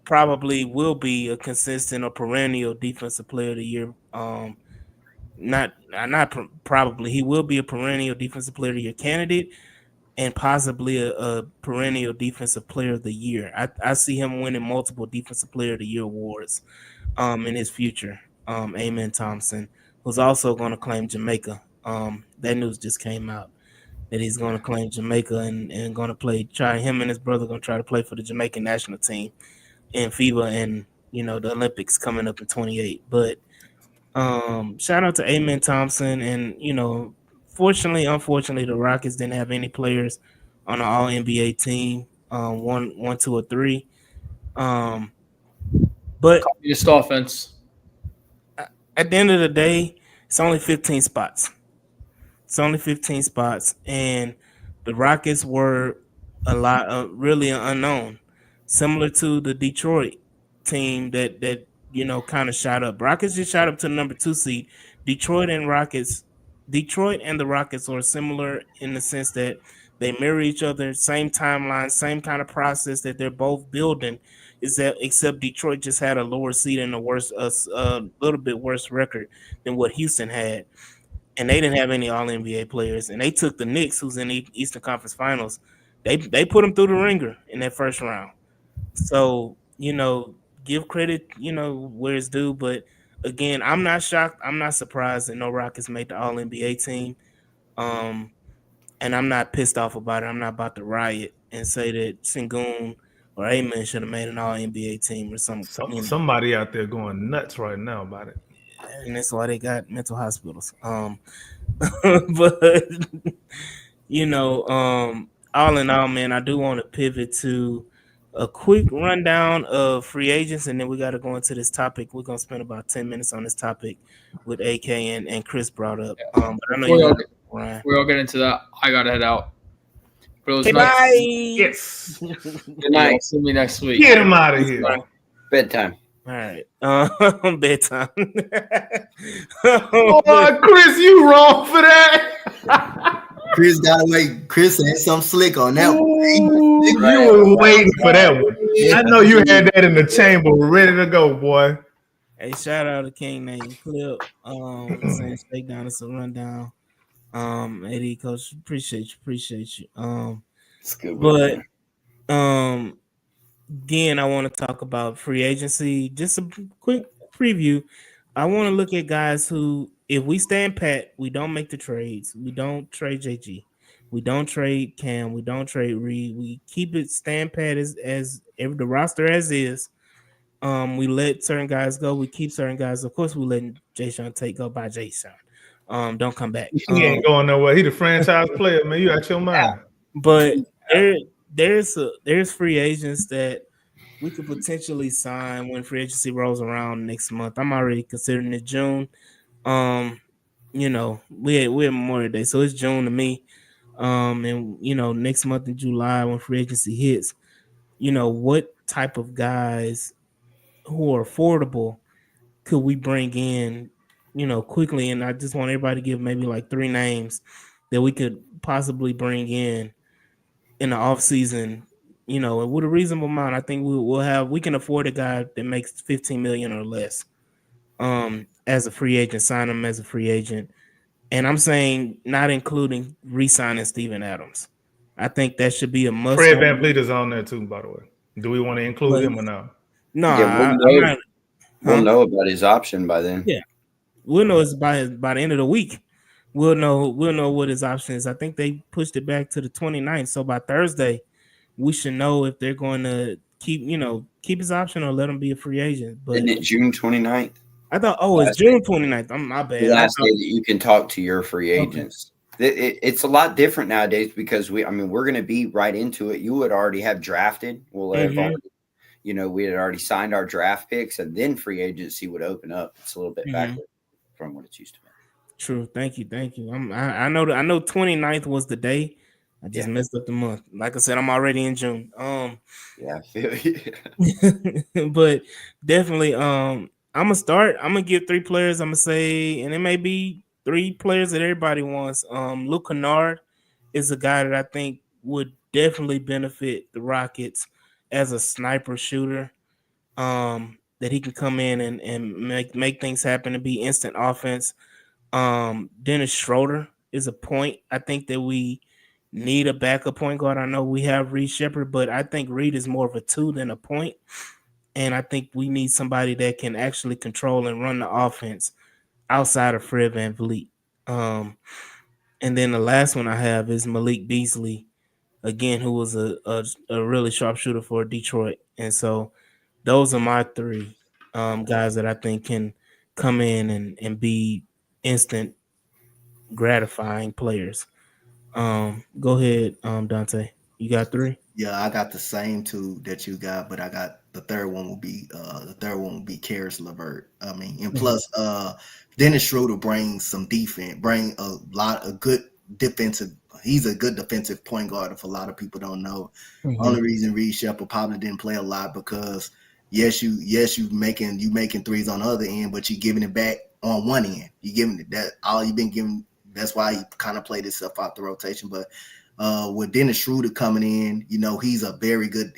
probably will be a consistent or perennial defensive player of the year. Probably he will be a perennial defensive player of the year candidate, and possibly a perennial defensive player of the year. I see him winning multiple defensive player of the year awards in his future. Amen Thompson, who's also going to claim Jamaica. That news just came out that he's going to claim Jamaica and going to him and his brother going to try to play for the Jamaican national team in FIBA and the Olympics coming up in 2028. But shout out to Amen Thompson, and unfortunately, the Rockets didn't have any players on the All NBA team, 1, 2, or 3. But But Just offense. at the end of the day, it's only 15 spots. It's only 15 spots, and the Rockets were really unknown, similar to the Detroit team that kind of shot up. Rockets just shot up to the number 2 seed. Detroit and the Rockets are similar in the sense that they mirror each other, same timeline, same kind of process that they're both building. Except Detroit just had a lower seed and a little bit worse record than what Houston had, and they didn't have any All NBA players, and they took the Knicks, who's in the Eastern Conference Finals. They put them through the ringer in that first round. So give credit where it's due, but again, I'm not shocked. I'm not surprised that no Rockets made the All NBA team. And I'm not pissed off about it. I'm not about to riot and say that Sengun or Amen should have made an All NBA team or something. Somebody out there going nuts right now about it. And that's why they got mental hospitals. But all in all, man, I do want to pivot to a quick rundown of free agents, and then we got to go into this topic. We're gonna spend about 10 minutes on this topic with AK and Chris brought up. But I know we all get into that. I gotta head out. But it was nice. Yes. Good night. See me next week. Get him out of here. Bedtime. All right. Bedtime. Oh, Chris, you wrong for that. Chris got away. Chris had something slick on that one. You were waiting for that one. I know you had that in the chamber ready to go, boy. Hey, shout out to King Name Clip. Saying Shakedown is a rundown. Eddie, Coach, appreciate you. It's good. But again, I want to talk about free agency. Just a quick preview. I want to look at guys who, if we stand pat, we don't make the trades. We don't trade JG. We don't trade Cam. We don't trade Reed. We keep it stand pat as the roster as is. We let certain guys go. We keep certain guys. Of course, we let Jay-Sean Tate go by Jay-Sean. Don't come back. He ain't going nowhere. He the franchise player, man. You out your mind. But there's free agents that we could potentially sign when free agency rolls around next month. I'm already considering it June. We're Memorial Day, so it's June to me. And next month in July when free agency hits, what type of guys who are affordable could we bring in, quickly? And I just want everybody to give maybe like 3 names that we could possibly bring in the off season, and with a reasonable amount. I think we can afford a guy that makes $15 million or less as a free agent, sign him as a free agent. And I'm saying not including re-signing Steven Adams. I think that should be a must. Fred VanVleet is on there too, by the way. Do we want to include him or not? No, we'll know about his option by then. Yeah, we'll know it's by the end of the week. We'll know what his option is. I think they pushed it back to the 29th. So by Thursday, we should know if they're going to keep his option or let him be a free agent. But isn't it June 29th? I thought, it's June 29th. I'm my bad. The last day that you can talk to your free agents. Okay. It's a lot different nowadays because we're going to be right into it. You would already have drafted. We'll have already, we had already signed our draft picks, and then free agency would open up. It's a little bit backward from what it's used to be. True. Thank you. I know 29th was the day. I just messed up the month. Like I said, I'm already in June. Yeah, I feel you. But definitely, I'm gonna give 3 players. I'm gonna say, and it may be 3 players that everybody wants. Luke Kennard is a guy that I think would definitely benefit the Rockets as a sniper shooter. That he can come in and make things happen and be instant offense. Dennis Schroeder is a point. I think that we need a backup point guard. I know we have Reed Shepherd, but I think Reed is more of a 2 than a point. And I think we need somebody that can actually control and run the offense outside of Fred VanVleet. And then the last one I have is Malik Beasley, again, who was a really sharp shooter for Detroit. And so those are my 3 guys that I think can come in and be instant gratifying players. Go ahead, Dante. You got 3? Yeah, I got the same two that you got, but I got the third one will be Karis LeVert. I mean, and plus Dennis Schroeder brings some defense, bring a lot of good defensive. He's a good defensive point guard. If a lot of people don't know, only reason Reed Shepard probably didn't play a lot because you making threes on the other end, but you giving it back on one end. You giving it that all you've been giving. That's why he kind of played himself out the rotation, but. With Dennis Schroeder coming in, he's a very good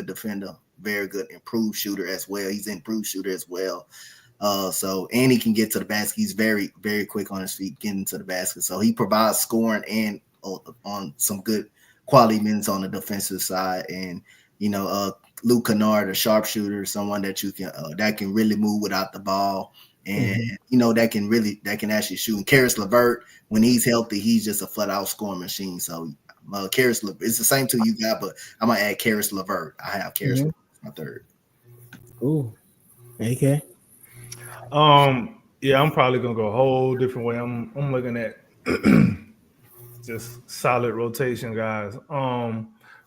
defender, very good improved shooter as well. He's an improved shooter as well. And he can get to the basket. He's very, very quick on his feet getting to the basket. So he provides scoring and on some good quality minutes on the defensive side. And, Luke Kennard, a sharpshooter, someone that you can that can really move without the ball. And that can actually shoot. And Karis LeVert, when he's healthy, he's just a flat out scoring machine. So Karis LeVert, it's the same two you got, but I'm gonna add Karis LeVert. I have Karis LeVert as my third. Ooh, AK. Yeah, I'm probably gonna go a whole different way. I'm looking at just solid rotation guys.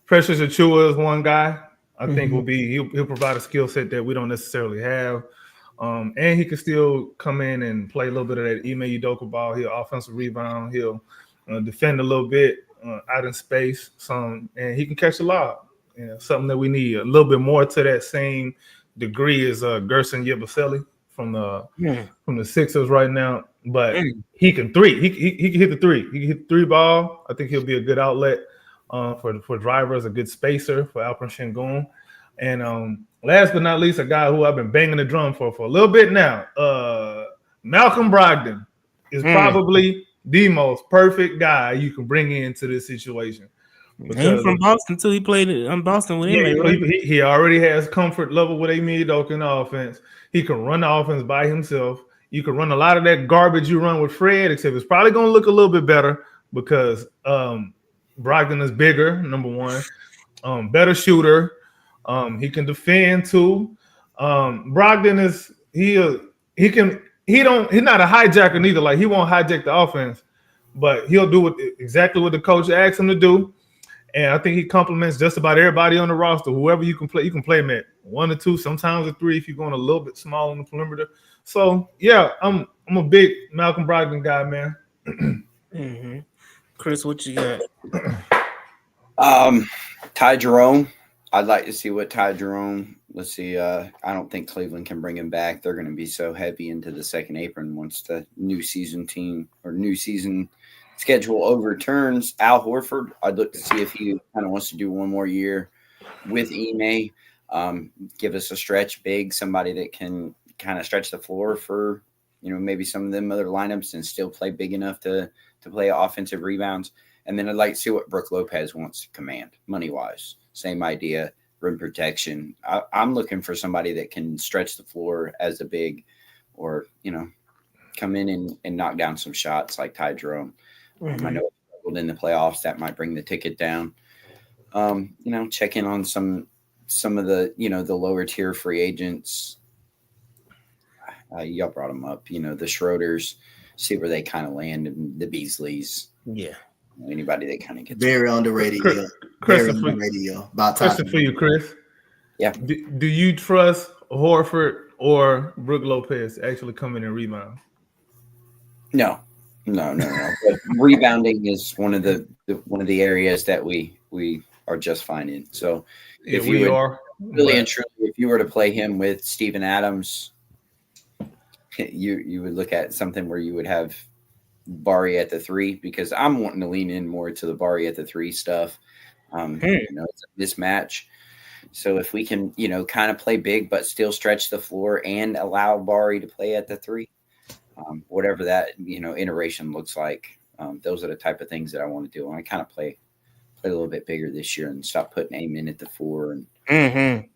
Precious Achiuwa is one guy I think he'll provide a skill set that we don't necessarily have. And he can still come in and play a little bit of that Ime Udoka ball. He'll offensive rebound. He'll defend a little bit out in space. And he can catch a lob. Something that we need a little bit more to that same degree is Gerson Yabusele from the Sixers right now. But he can three. He can hit the three. He can hit the three ball. I think he'll be a good outlet for drivers, a good spacer for Alperen Sengun. And last but not least, a guy who I've been banging the drum for a little bit now, Malcolm Brogdon is probably the most perfect guy you can bring into this situation. He's from Boston too. He played in Boston with him. He already has comfort level with Ime Udoka in the offense. He can run the offense by himself. You can run a lot of that garbage you run with Fred, except it's probably going to look a little bit better because Brogdon is bigger, number one, better shooter. He can defend too. Brogdon he's not a hijacker neither. Like he won't hijack the offense, but he'll do exactly what the coach asks him to do. And I think he complements just about everybody on the roster. Whoever you can play him at 1 or 2, sometimes a 3 if you're going a little bit small on the perimeter. So yeah, I'm a big Malcolm Brogdon guy, man. Chris, what you got? Ty Jerome. I'd like to see what Ty Jerome. Let's see. I don't think Cleveland can bring him back. They're going to be so heavy into the second apron once the new season schedule overturns. Al Horford. I'd look to see if he kind of wants to do one more year with Ime. Give us a stretch big, somebody that can kind of stretch the floor for maybe some of them other lineups and still play big enough to play offensive rebounds. And then I'd like to see what Brook Lopez wants to command money-wise. Same idea, rim protection. I'm looking for somebody that can stretch the floor as a big or, come in and knock down some shots like Ty Jerome. I know in the playoffs that might bring the ticket down. Check in on some of the, the lower tier free agents. Y'all brought them up, the Schroeders, see where they kind of land, and the Beasleys. Yeah. Anybody that kind of gets very underrated. Very underrated. About time. Question for you, Chris. Yeah. Do you trust Horford or Brook Lopez actually come in and rebound? No. But rebounding is one of the areas that we are just fine in. So if you were to play him with Steven Adams, you would look at something where you would have Bari at the 3, because I'm wanting to lean in more to the Bari at the 3 stuff. It's a mismatch. So if we can, kind of play big but still stretch the floor and allow Bari to play at the 3, whatever that iteration looks like, those are the type of things that I want to do. I want to kind of play a little bit bigger this year and stop putting Amen at the 4 and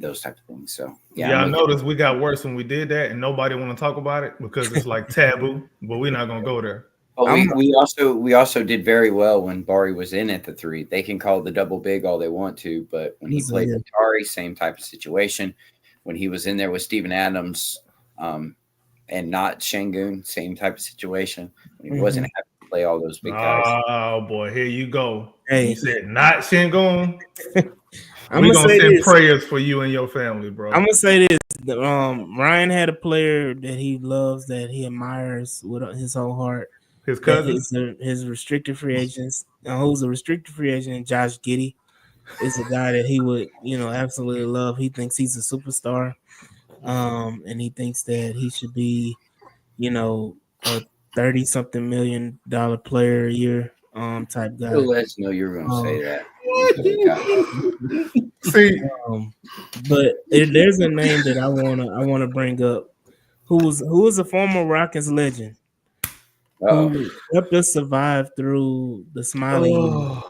those type of things. So I noticed we got worse when we did that, and nobody want to talk about it because it's like taboo. But we're not gonna go there. But we also did very well when Bari was in at the 3. They can call the double big all they want to, but when he played with Tari, same type of situation. When he was in there with Steven Adams, and not Sengun, same type of situation. When he wasn't having to play all those big guys. Oh boy, here you go. Hey, You said not Shingon. I'm We're gonna gonna say send this. prayers for you and your family, bro. I'm gonna say this. Ryan had a player that he loves, that he admires with his whole heart. His That cousin. his restricted free agents, who's a restricted free agent, Josh Giddey, is a guy that he would, absolutely love. He thinks he's a superstar, and he thinks that he should be, a 30-something million player a year, type guy. Let us know you're going to say that. See, But there's a name that I wanna bring up, who is a former Rockets legend, who helped us survive through the Smiley years.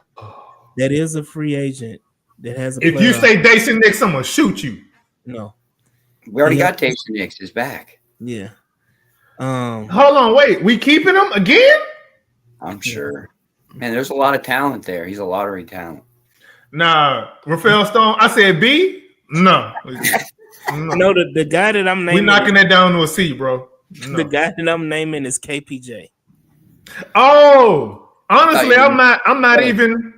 That is a free agent that has a. If you say Dacian Nix, I'm gonna shoot you. No, we already got Dacian Nix. Is back. Yeah. Hold on, wait. We keeping him again? I'm sure. Man, there's a lot of talent there. He's a lottery talent. Nah, Rafael Stone. I said B. No. No, the guy that I'm naming. We're knocking that down to a C, bro. No. The guy that I'm naming is KPJ. Oh, honestly, I'm not even.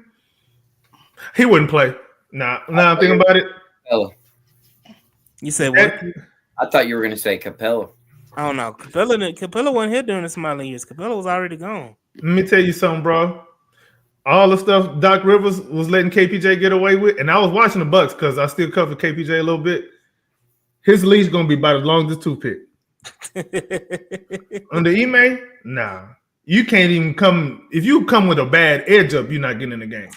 He wouldn't play. Nah, I'm thinking about it. Capella. You said what? I thought you were going to say Capella. I don't know. Capella wasn't here during the Smiley years. Capella was already gone. Let me tell you something, bro. All the stuff Doc Rivers was letting KPJ get away with, and I was watching the Bucks because I still cover KPJ a little bit. His leash gonna be about as long as this toothpick. Under Ime, nah. You can't even come. If you come with a bad edge up, you're not getting in the game.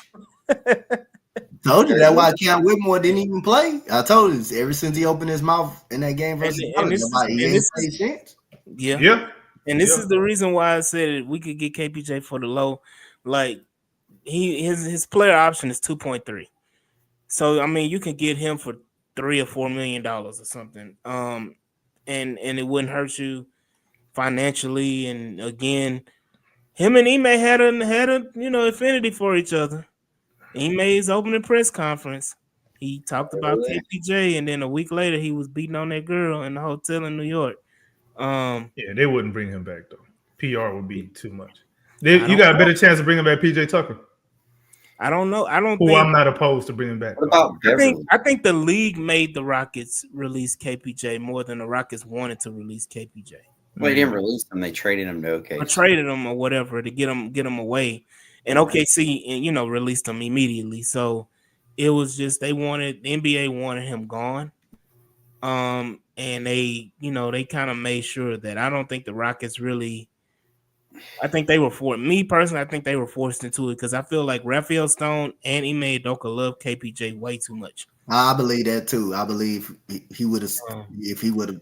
Told you that's why Cam Whitmore didn't even play. I told you ever since he opened his mouth in that game versus Yeah. And this is the reason why I said we could get KPJ for the low. Like his player option is 2.3. So I mean you can get him for $3 or $4 million or something. And it wouldn't hurt you financially. And again, him and Ime had a affinity for each other. Ime's opening press conference, he talked about KPJ, and then a week later he was beating on that girl in the hotel in New York. Yeah, they wouldn't bring him back though. PR would be too much. You got a better chance of bringing back PJ Tucker. I don't know. I'm not opposed to bringing back. What about I think the league made the Rockets release KPJ more than the Rockets wanted to release KPJ. Well, they didn't release him. They traded him to OKC. Or traded him or whatever to get him away. And OKC, released him immediately. So it was just the NBA wanted him gone. And they kind of made sure that I don't think the Rockets really. I think they were I think they were forced into it because I feel like Rafael Stone and Ime Udoka love KPJ way too much. I believe that too. I believe he would have if he would have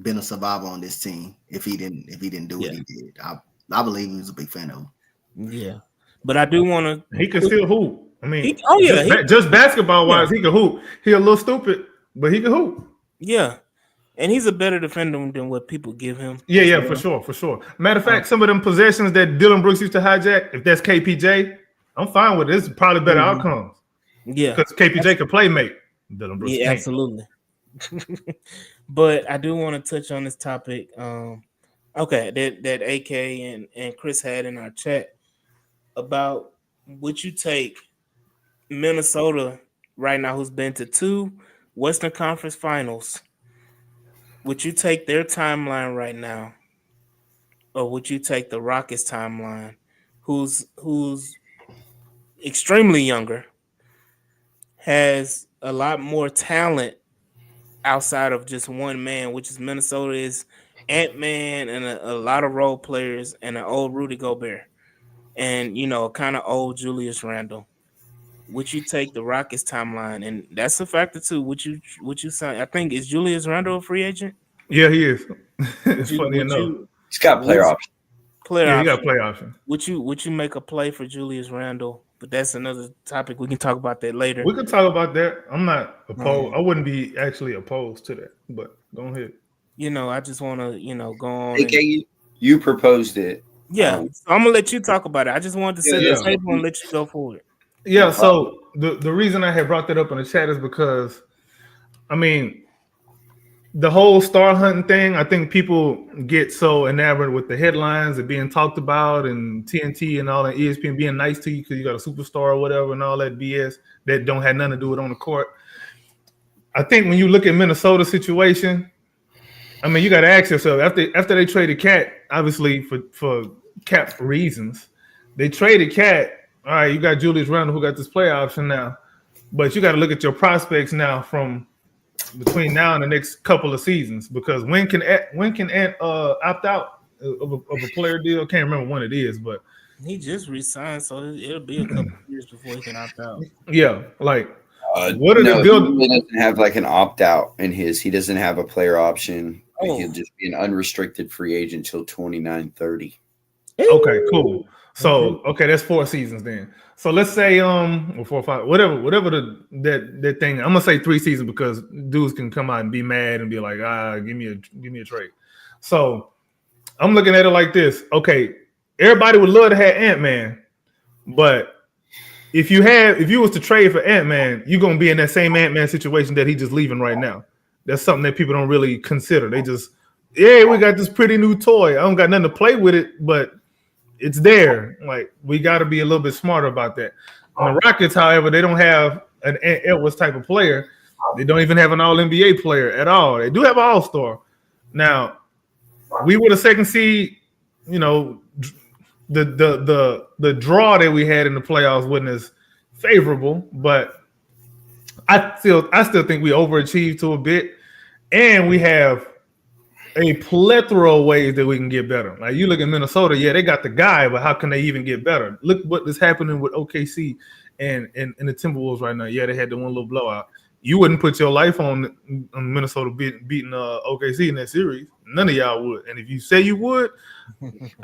been a survivor on this team if he didn't do what he did. I believe he was a big fan of him. Yeah. But I do want to. He can still hoop. I mean, just basketball wise, he can hoop. He a little stupid, but he can hoop. Yeah, and he's a better defender than what people give him. Yeah, for sure. Matter of fact, some of them possessions that Dylan Brooks used to hijack, if that's KPJ, I'm fine with it. This is probably better outcomes. Yeah, because KPJ can play make. Dylan Brooks, yeah, absolutely. But I do want to touch on this topic. Okay, that AK and Chris had in our chat about would you take Minnesota right now, who's been to 2 Western Conference Finals? Would you take their timeline right now, or would you take the Rockets timeline, who's extremely younger, has a lot more talent outside of just one man, which is Minnesota is Ant-Man and a lot of role players and an old Rudy Gobert and kind of old Julius Randle? Would you take the Rockets timeline? And that's a factor too. Would you sign? I think is Julius Randle a free agent? Yeah, he is. Funny enough, he's got player option. He got play option. Would you make a play for Julius Randle? But that's another topic. We can talk about that later. We can talk about that. I'm not opposed. I wouldn't be actually opposed to that. But go ahead. I just want to go on. AK, you proposed it. Yeah, so I'm gonna let you talk about it. I just wanted to set the table and let you go forward. Yeah, so the reason I had brought that up in the chat is because, I mean, the whole star hunting thing, I think people get so enamored with the headlines and being talked about and TNT and all that ESPN being nice to you because you got a superstar or whatever and all that BS that don't have nothing to do with on the court. I think when you look at Minnesota's situation, I mean, you got to ask yourself after they traded Cat, obviously for cap reasons, they traded Cat. All right, you got Julius Randle who got this play option now, but you got to look at your prospects now from between now and the next couple of seasons because when can Ant opt out of a player deal? Can't remember when it is, but he just resigned, so it'll be a couple of years before he can opt out. Yeah, like what are no, they building? He doesn't have like an opt out in his. He doesn't have a player option. Oh. He'll just be an unrestricted free agent till 29-30. Okay, cool. So okay, that's 4 seasons then. So let's say or 4 or 5, whatever that thing. I'm gonna say 3 seasons because dudes can come out and be mad and be like, give me a trade. So I'm looking at it like this. Okay, everybody would love to have Ant-Man, but if you was to trade for Ant-Man, you're gonna be in that same Ant-Man situation that he just leaving right now. That's something that people don't really consider. They just, we got this pretty new toy. I don't got nothing to play with it, but it's there. Like, we got to be a little bit smarter about that. On the Rockets, however, they don't have an Edwards type of player. They don't even have an All-NBA player at all. They do have an All-Star. Now, we were the second seed. You know, the draw that we had in the playoffs wasn't as favorable, but I still think we overachieved to a bit, and we have a plethora of ways that we can get better. Like you look at Minnesota, they got the guy, but how can they even get better? Look what is happening with OKC and the Timberwolves right now. Yeah, they had the one little blowout. You wouldn't put your life on Minnesota beating OKC in that series. None of y'all would. And if you say you would,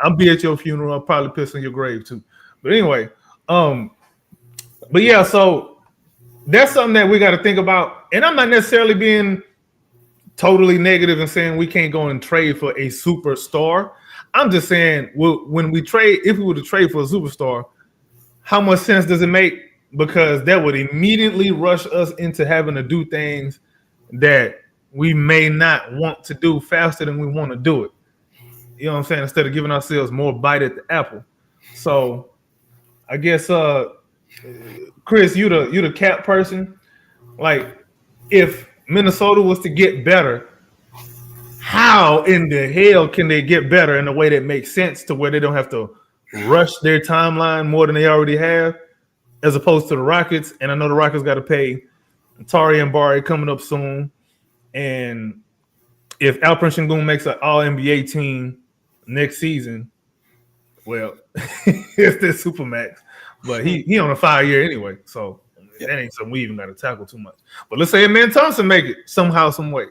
I'll be at your funeral. I'll probably piss on your grave too. But anyway, but yeah, so that's something that we got to think about. And I'm not necessarily being totally negative and saying we can't go and trade for a superstar. I'm just saying, when we trade, if we were to trade for a superstar, how much sense does it make? Because that would immediately rush us into having to do things that we may not want to do faster than we want to do it. You know what I'm saying? Instead of giving ourselves more bite at the apple. So I guess, Chris, you the cap person. Like, if Minnesota was to get better, how in the hell can they get better in a way that makes sense to where they don't have to rush their timeline more than they already have, as opposed to the Rockets? And I know the Rockets got to pay Tari and Barry coming up soon. And if Alperen Sengun makes an All-NBA team next season, well, it's the Supermax. But he on a 5-year anyway, so that ain't something we even got to tackle too much. But let's say Amen Thompson make it somehow, some way.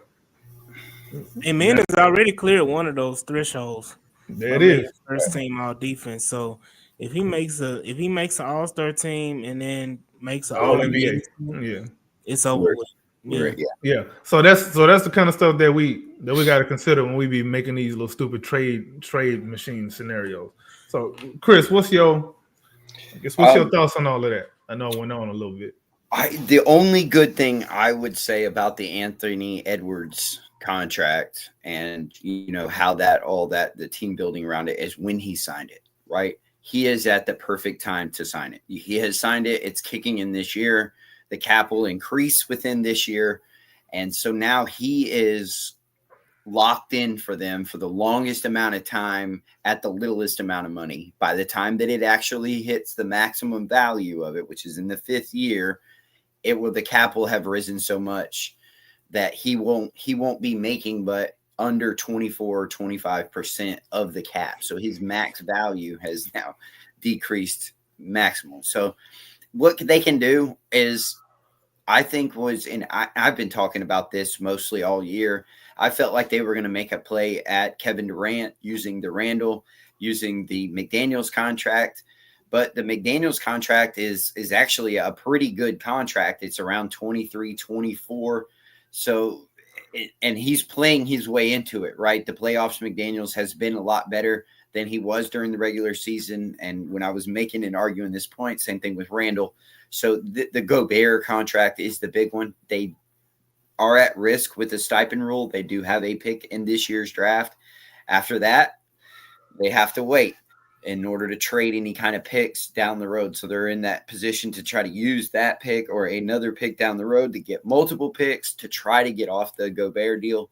Amen has already cleared one of those thresholds. There it is. First team all defense. So if he makes an All-Star team and then makes an All-NBA team, it's over with. Yeah. So that's the kind of stuff that we got to consider when we be making these little stupid trade machine scenarios. So Chris, what's your thoughts on all of that? I know I went on a little bit. The only good thing I would say about the Anthony Edwards contract and how the team building around it is when he signed it, right? He is at the perfect time to sign it. He has signed it. It's kicking in this year. The cap will increase within this year. And so now he is locked in for them for the longest amount of time at the littlest amount of money. By the time that it actually hits the maximum value of it, which is in the 5th year, the cap will have risen so much that he won't be making but under 24 or 25% of the cap. So his max value has now decreased maximum. So what they can do is, I think I've been talking about this mostly all year. I felt like they were going to make a play at Kevin Durant using the Randall, using the McDaniels contract. But the McDaniels contract is actually a pretty good contract. It's around 23, 24. So, and he's playing his way into it, right? The playoffs, McDaniels has been a lot better than he was during the regular season. And when I was making and arguing this point, same thing with Randall. So the Gobert contract is the big one. are at risk with the stipend rule. They do have a pick in this year's draft. After that, they have to wait in order to trade any kind of picks down the road. So they're in that position to try to use that pick or another pick down the road to get multiple picks to try to get off the Gobert deal.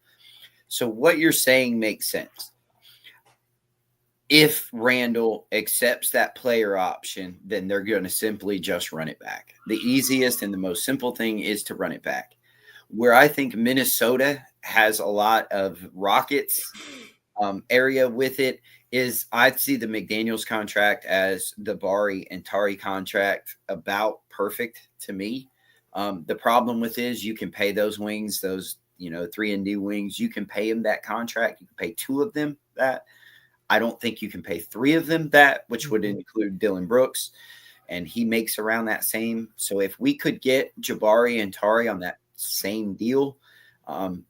So what you're saying makes sense. If Randall accepts that player option, then they're going to simply just run it back. The easiest and the most simple thing is to run it back. Where I think Minnesota has a lot of Rockets area with it is I'd see the McDaniels contract as the Bari and Tari contract about perfect to me. The problem with is you can pay those wings, those 3-and-D wings. You can pay them that contract. You can pay 2 of them that. I don't think you can pay 3 of them that, which would include Dillon Brooks, and he makes around that same. So if we could get Jabari and Tari on that same deal,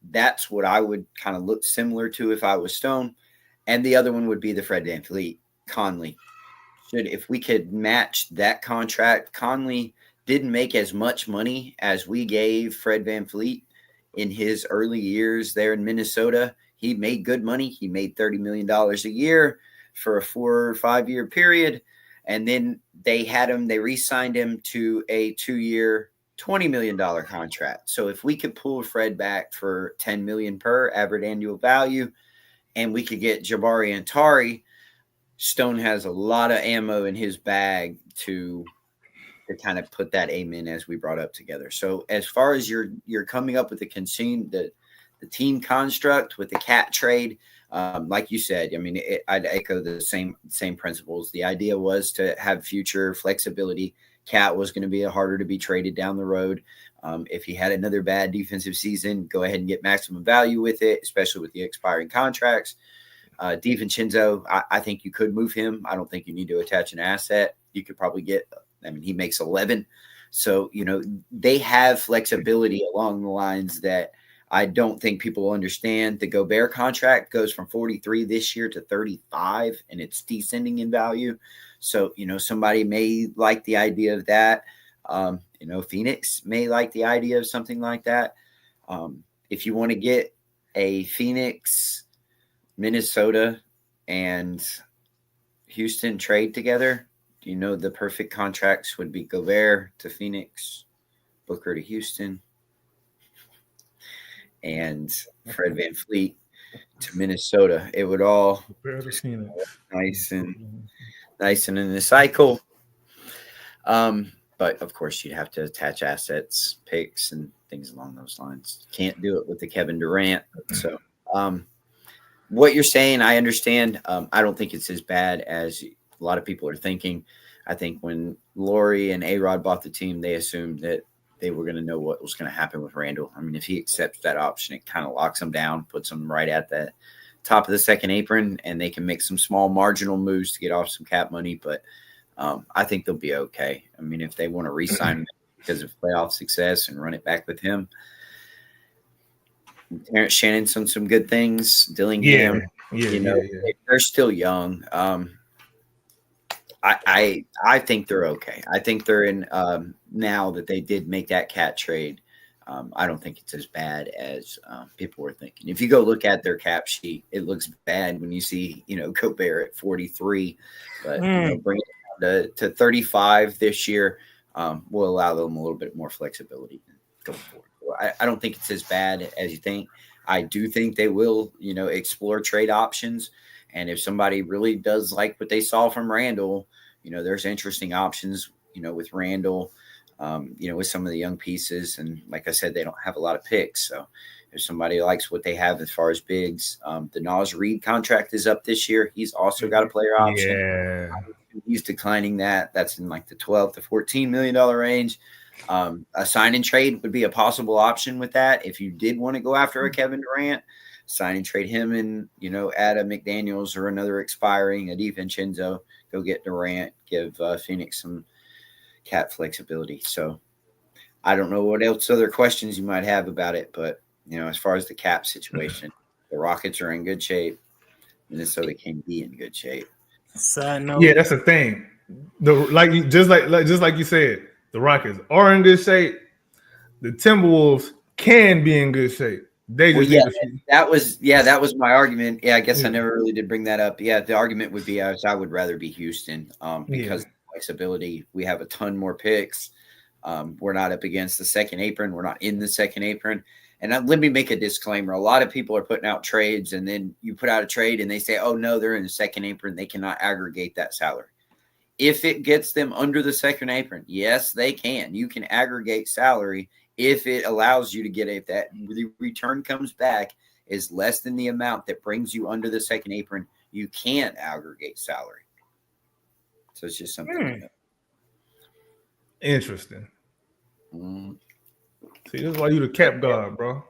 that's what I would kind of look similar to if I was Stone. And the other one would be the Fred VanVleet, Conley. If we could match that contract, Conley didn't make as much money as we gave Fred VanVleet in his early years there in Minnesota. He made good money. He made $30 million a year for a 4 or 5 year period. And then they re-signed him to a 2-year, $20 million contract. So if we could pull Fred back for $10 million per average annual value, and we could get Jabari and Tari, Stone has a lot of ammo in his bag to kind of put that amen as we brought up together. So as far as you're coming up with the team construct with the cat trade, like you said, I mean, I'd echo the same principles. The idea was to have future flexibility. Cat was going to be harder to be traded down the road. If he had another bad defensive season, go ahead and get maximum value with it, especially with the expiring contracts. DiVincenzo, I think you could move him. I don't think you need to attach an asset. You could probably he makes 11. So, they have flexibility along the lines that I don't think people understand. The Gobert contract goes from 43 this year to 35, and it's descending in value. So, somebody may like the idea of that. Phoenix may like the idea of something like that. If you want to get a Phoenix, Minnesota, and Houston trade together, the perfect contracts would be Gobert to Phoenix, Booker to Houston, and Fred VanVleet to Minnesota. It would all nice and in the cycle. But of course, you'd have to attach assets, picks, and things along those lines. Can't do it with the Kevin Durant. So, what you're saying, I understand. I don't think it's as bad as a lot of people are thinking. I think when Laurie and A-Rod bought the team, they assumed that they were going to know what was going to happen with Randall. I mean, if he accepts that option, it kind of locks him down, puts him right at the top of the second apron, and they can make some small marginal moves to get off some cap money. But I think they'll be okay. I mean, if they want to re-sign him because of playoff success and run it back with him. Terrence Shannon's done some good things. Dillingham, they're still young. I think they're okay. I think they're in now that they did make that cat trade. I don't think it's as bad as people were thinking. If you go look at their cap sheet, it looks bad when you see, Gobert at 43, but bring it down to 35 this year will allow them a little bit more flexibility going forward. I don't think it's as bad as you think. I do think they will, explore trade options. And if somebody really does like what they saw from Randall, there's interesting options, with Randall, with some of the young pieces. And like I said, they don't have a lot of picks. So if somebody likes what they have as far as bigs, the Naz Reid contract is up this year. He's also got a player option. Yeah. He's declining that. That's in like the $12 to $14 million range. A sign and trade would be a possible option with that. If you did want to go after a Kevin Durant, sign and trade him and, add a McDaniels or another expiring, a DiVincenzo, go get Durant, give Phoenix some cap flexibility. So I don't know what else other questions you might have about it, but, as far as the cap situation, the Rockets are in good shape. Minnesota can be in good shape. Side note. Yeah, that's the thing. Just like you said, the Rockets are in good shape. The Timberwolves can be in good shape. They just Well, need to that was my argument. Yeah, I guess I never really did bring that up. Yeah, the argument would be I would rather be Houston because of flexibility. We have a ton more picks. We're not up against the second apron. We're not in the second apron. And let me make a disclaimer. A lot of people are putting out trades, and then you put out a trade and they say, oh, no, they're in the second apron. They cannot aggregate that salary. If it gets them under the second apron, yes, they can. You can aggregate salary if it allows you to get if that the return comes back is less than the amount that brings you under the second apron, you can't aggregate salary. So it's just something. Interesting. See, this is why you the cap guard, bro.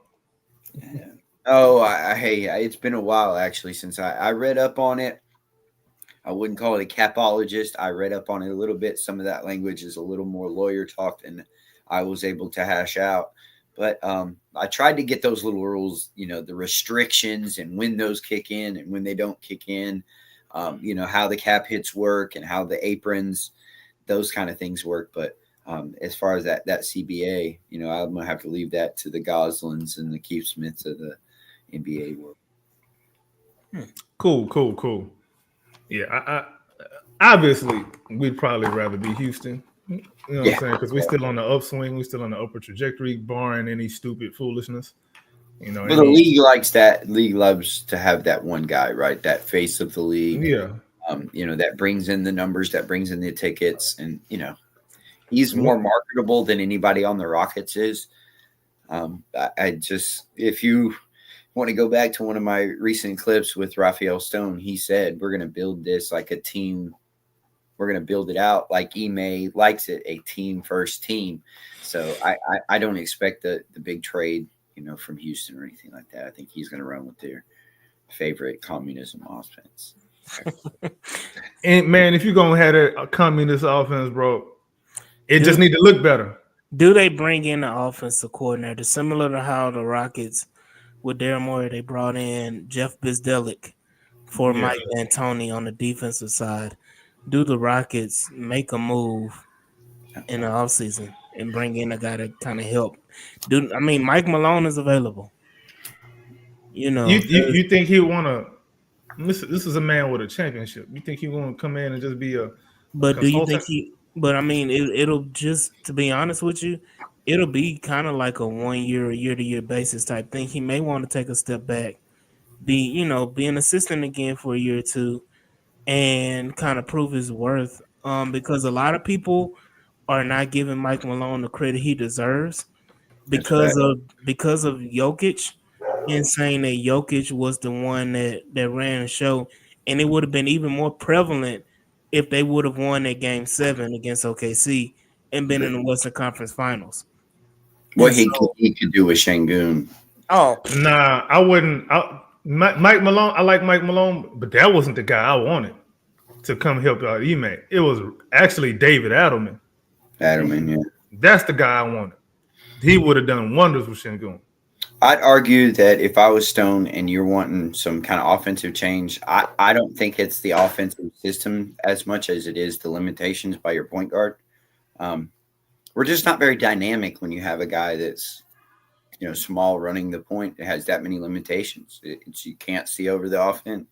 Yeah. Oh, hey, it's been a while actually since I read up on it. I wouldn't call it a capologist. I read up on it a little bit. Some of that language is a little more lawyer talk than I was able to hash out. But I tried to get those little rules, the restrictions and when those kick in and when they don't kick in, how the cap hits work and how the aprons, those kind of things work. But as far as that CBA, I'm going to have to leave that to the Goslins and the Keith Smiths of the NBA world. Cool. Yeah, I obviously we'd probably rather be Houston. You know what I'm saying? Because we're still on the upswing. We're still on the upper trajectory, barring any stupid foolishness. But the league likes that. League loves to have that one guy, right? That face of the league. Yeah. That brings in the numbers, that brings in the tickets, and he's more marketable than anybody on the Rockets is. If you want to go back to one of my recent clips with Raphael Stone, he said, we're going to build this like a team. We're going to build it out like Ime likes it, a team first team. So I don't expect the big trade, from Houston or anything like that. I think he's going to run with their favorite communism offense. And man, if you're going to have a communist offense, bro, it just need to look better. Do they bring in the offensive coordinator similar to how the Rockets with Daryl Morey, they brought in Jeff Bizdelik for Mike D'Antoni on the defensive side? Do the Rockets make a move in the offseason and bring in a guy to kind of help? Mike Malone is available. You think he want to? This is a man with a championship. You think he want to come in and just be a? But do you think he? But it'll just, to be honest with you, it'll be kind of like a 1 year, year-to-year basis type thing. He may want to take a step back, be an assistant again for a year or two, and kind of prove his worth. Because a lot of people are not giving Mike Malone the credit he deserves because of Jokic, and saying that Jokic was the one that ran the show, and it would have been even more prevalent if they would have won that Game 7 against OKC and been in the Western Conference Finals. What he could do with Şengün. Oh, nah, I wouldn't. Mike Malone, I like Mike Malone, but that wasn't the guy I wanted to come help out Ime. It was actually David Adelman. Yeah. That's the guy I wanted. He would have done wonders with Şengün. I'd argue that if I was Stone and you're wanting some kind of offensive change, I don't think it's the offensive system as much as it is the limitations by your point guard. We're just not very dynamic when you have a guy that's, small running the point. It has that many limitations. You can't see over the offense.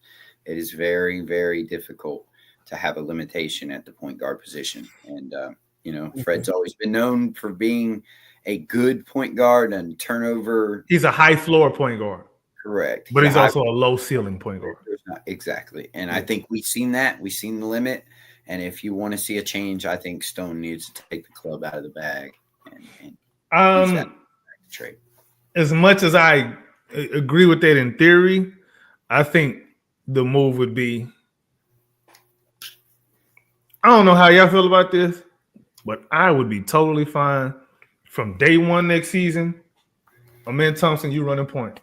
It is very, very difficult to have a limitation at the point guard position. And, Fred's always been known for being a good point guard and turnover. He's a high floor point guard. Correct. But he's also a low ceiling point guard. Exactly. And I think we've seen that. We've seen the limit. And if you want to see a change, I think Stone needs to take the club out of the bag and trade. As much as I agree with that in theory, I think the move would be, I don't know how y'all feel about this, but I would be totally fine from day one next season. Amen Thompson, you running point.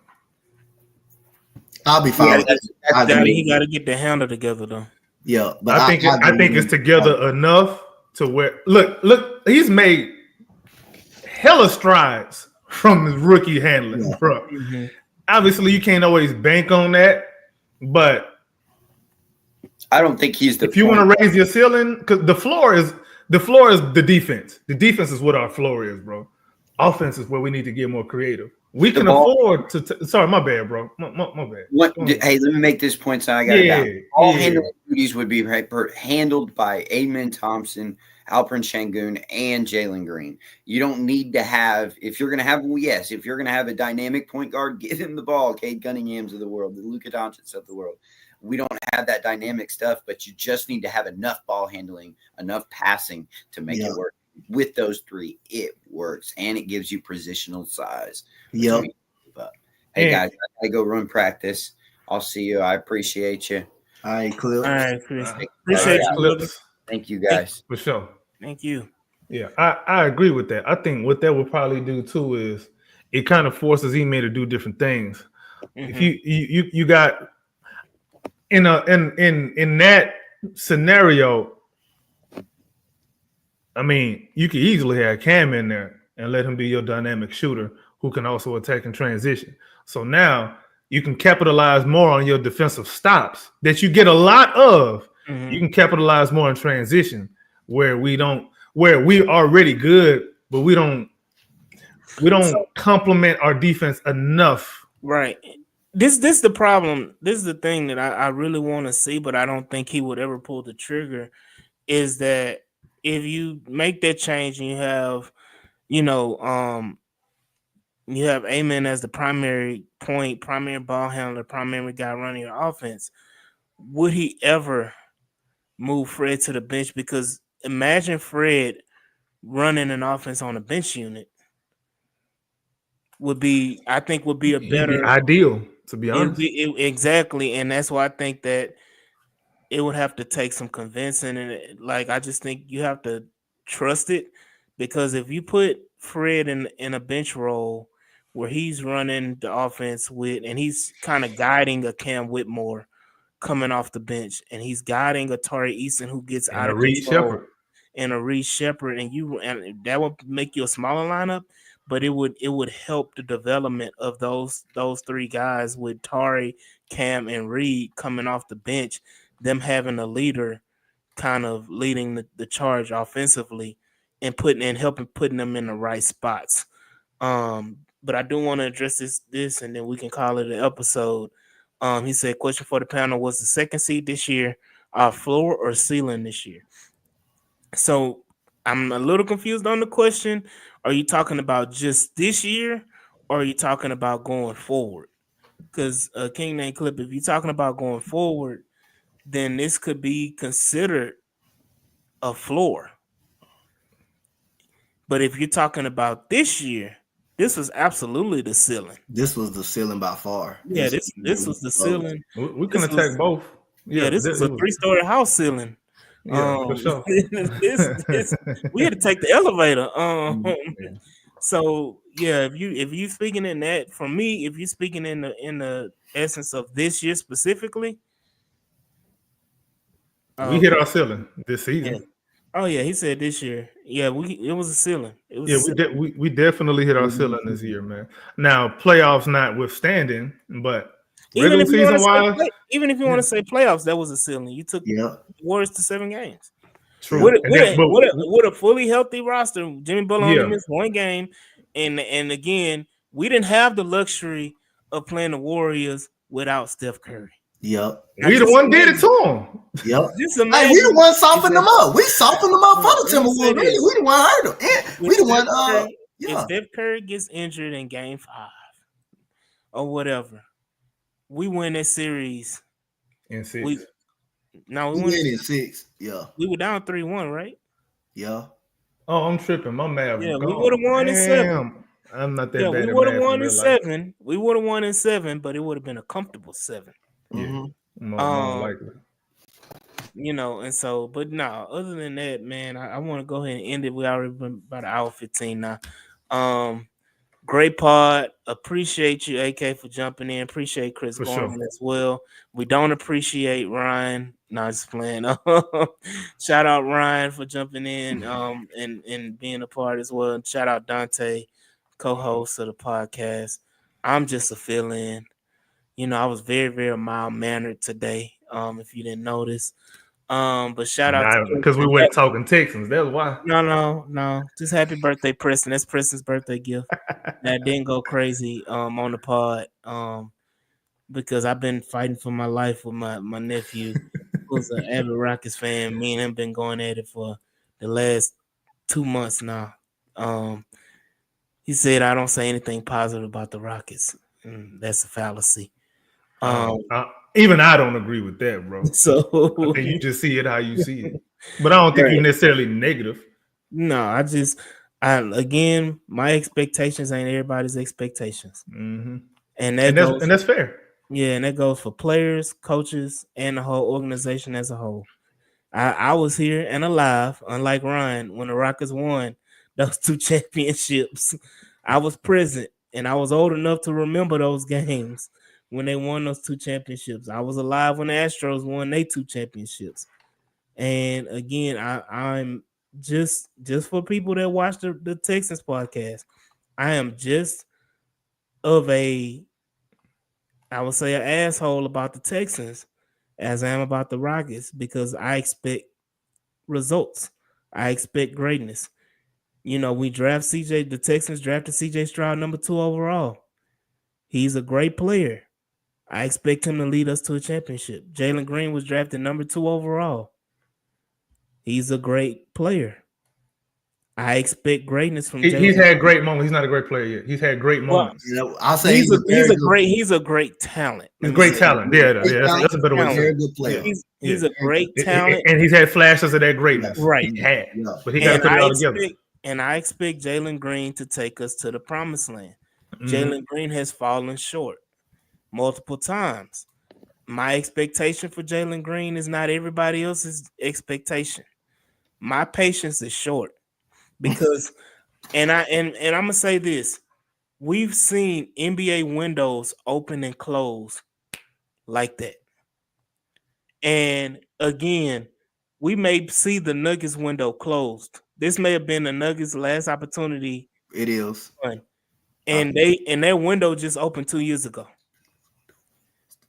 I'll be fine. He got to get the handle together though. Yeah, but I think it's together enough to where look, he's made hella strides from his rookie handling, bro. Mm-hmm. Obviously, you can't always bank on that, but I don't think he's the. If you want to raise your ceiling, because the floor is the defense. The defense is what our floor is, bro. offense is where we need to get more creative. We The can ball- afford to. Sorry, my bad, bro. My bad. What? Go ahead. Hey, let me make this point. So I got it Yeah, down. All yeah. handling duties would be handled by Amen Thompson, Alperen Şengün, and Jalen Green. You don't need to have, if you're going to have, well, yes, if you're going to have a dynamic point guard, give him the ball. Cade Cunningham's of the world, the Luka Doncic of the world. We don't have that dynamic stuff, but you just need to have enough ball handling, enough passing to make it work. With those three, it works, and it gives you positional size. Yep. Hey, guys, I got to go run practice. I'll see you. I appreciate you. All right, Clip. All right, Chris. All Appreciate right, you, brother. Clips. Thank you, guys. For sure. Thank you. Yeah, I agree with that. I think what that would probably do too is it kind of forces Ime to do different things. If you got in that scenario, I mean, you could easily have Cam in there and let him be your dynamic shooter who can also attack and transition. So now you can capitalize more on your defensive stops that you get a lot of. You can capitalize more in transition where we already good, but we don't complement our defense enough. Right. This the problem. This is the thing that I really want to see, but I don't think he would ever pull the trigger, is that if you make that change and you have, you have Amen as the primary point, primary ball handler, primary guy running your offense, would he ever move Fred to the bench? Because imagine Fred running an offense on a bench unit would be a better ideal, to be honest. Exactly, and that's why I think that it would have to take some convincing, and I just think you have to trust it, because if you put Fred in a bench role where he's running the offense and he's kind of guiding a Cam Whitmore coming off the bench, and he's guiding a Tari Eason who gets out of control, and a Reed Shepherd, and that would make you a smaller lineup, but it would help the development of those three guys with Tari, Cam, and Reed coming off the bench, them having a leader kind of leading the charge offensively and helping putting them in the right spots. But I do want to address this, and then we can call it an episode. He said, question for the panel, was the second seed this year our floor or ceiling this year? So I'm a little confused on the question. Are you talking about just this year, or are you talking about going forward? Because King Name Clip, if you're talking about going forward, then this could be considered a floor. But if you're talking about this year, this was absolutely the ceiling. This was the ceiling by far. Yeah, this was the ceiling. We can attack both. Yeah, this was a 3-story house ceiling. Yeah, for sure. We had to take the elevator. So yeah, if you speaking in that, for me, if you're speaking in the essence of this year specifically, we hit our ceiling this season. Yeah. Oh yeah, he said this year. Yeah, it was a ceiling. We definitely hit our ceiling this year, man. Now playoffs notwithstanding, but even if you want to say playoffs, that was a ceiling. You took the Warriors to 7 games. True. With a fully healthy roster, Jimmy Butler only missed 1 game, and again, we didn't have the luxury of playing the Warriors without Steph Curry. Yep. We the one did it to him. Yep. Hey, we the one softened them up. We softened them up for the Timberwolves. We the one hurt them. We the one. If Steph Curry gets injured in Game 5 or whatever, we win that series in 6. We win in 6. Yeah. We were down 3-1, right? Yeah. Oh, I'm tripping. My man. Yeah, we would have won in 7. I'm not that bad. We would have won in 7. We would have won in 7, but it would have been a comfortable 7. Yeah. More likely. And so, but no, other than that, man, I want to go ahead and end it. We already been about an hour 15 now. Great pod. Appreciate you, AK, for jumping in. Appreciate Chris Gorman as well. We don't appreciate Ryan. No, just playing. Shout out Ryan for jumping in and being a part as well. And shout out Dante, co-host of the podcast. I'm just a fill-in. I was very, very mild-mannered today, if you didn't notice. But shout out to because we went talking Texans. That's why. No. Just happy birthday, Preston. That's Preston's birthday gift. That didn't go crazy on the pod. Because I've been fighting for my life with my nephew, who's an avid Rockets fan. Me and him been going at it for the last 2 months now. He said I don't say anything positive about the Rockets. That's a fallacy. Even I don't agree with that, bro. So I think you just see it how you see it, but I don't think you're necessarily negative. No, again, my expectations ain't everybody's expectations, and that's fair. Yeah, and that goes for players, coaches, and the whole organization as a whole. I was here and alive, unlike Ryan, when the Rockets won those 2 championships. I was present, and I was old enough to remember those games when they won those 2 championships. I was alive when the Astros won their 2 championships. And again, I'm just for people that watch the Texans podcast, I am just of I would say an asshole about the Texans as I am about the Rockets, because I expect results. I expect greatness. We draft the Texans drafted CJ Stroud number 2 overall. He's a great player. I expect him to lead us to a championship. Jalen Green was drafted number 2 overall. He's a great player. I expect greatness from Jalen. He's had great moments. He's not a great player yet. He's had great moments. I'll say he's a great talent. He's a great talent. Yeah, that's a better way to say it. Good player. He's a great talent. And he's had flashes of that greatness. Right. He had. But he got to put it all together. And I expect Jalen Green to take us to the promised land. Mm-hmm. Jalen Green has fallen short multiple times. My expectation for Jalen Green is not everybody else's expectation. My patience is short because, and I'm gonna say this: we've seen NBA windows open and close like that, and again, we may see the Nuggets window closed. This may have been the Nuggets' last opportunity. It is, and their window just opened 2 years ago.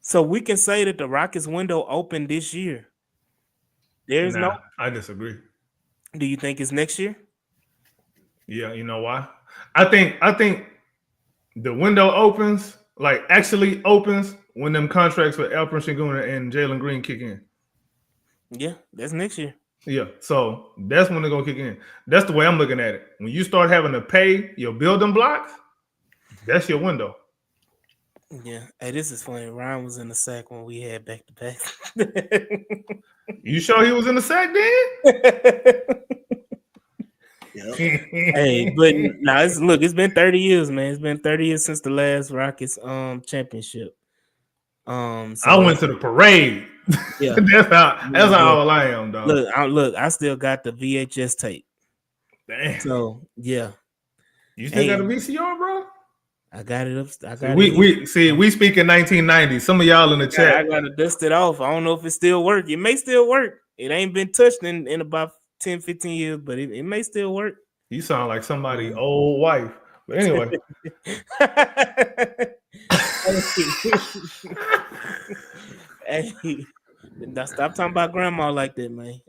So we can say that the Rockets window opened this year. I disagree. Do you think it's next year? Yeah, you know why? I think the window actually opens when them contracts for Alperen Sengun and Jalen Green kick in. Yeah, that's next year. Yeah, so that's when they're gonna kick in. That's the way I'm looking at it. When you start having to pay your building blocks, that's your window. Yeah. Hey, this is funny. Ryan was in the sack when we had back to back. You sure he was in the sack then? Hey, but now it's been 30 years, man. It's been 30 years since the last Rockets championship. So I went to the parade. Yeah, that's how old I am, dog. Look, I still got the VHS tape. Damn. So yeah. You still got a VCR, bro? I got it up. We speak in 1990. Some of y'all in the chat. I gotta dust it off. I don't know if it still works. It may still work. It ain't been touched in about 10, 15 years, but it may still work. You sound like somebody's old wife. But anyway. Hey, now stop talking about grandma like that, man.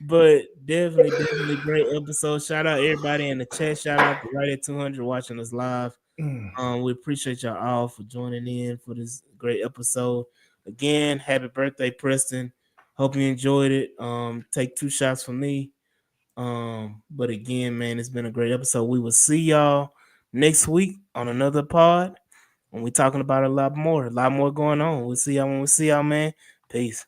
But definitely great episode. Shout out everybody in the chat. Shout out to Right at 200 watching us live. We appreciate y'all all for joining in for this great episode. Again, happy birthday, Preston. Hope you enjoyed it. Take 2 shots from me. But again, man, it's been a great episode. We will see y'all next week on another pod when we're talking about a lot more going on. We'll see y'all when we see y'all, man. Peace.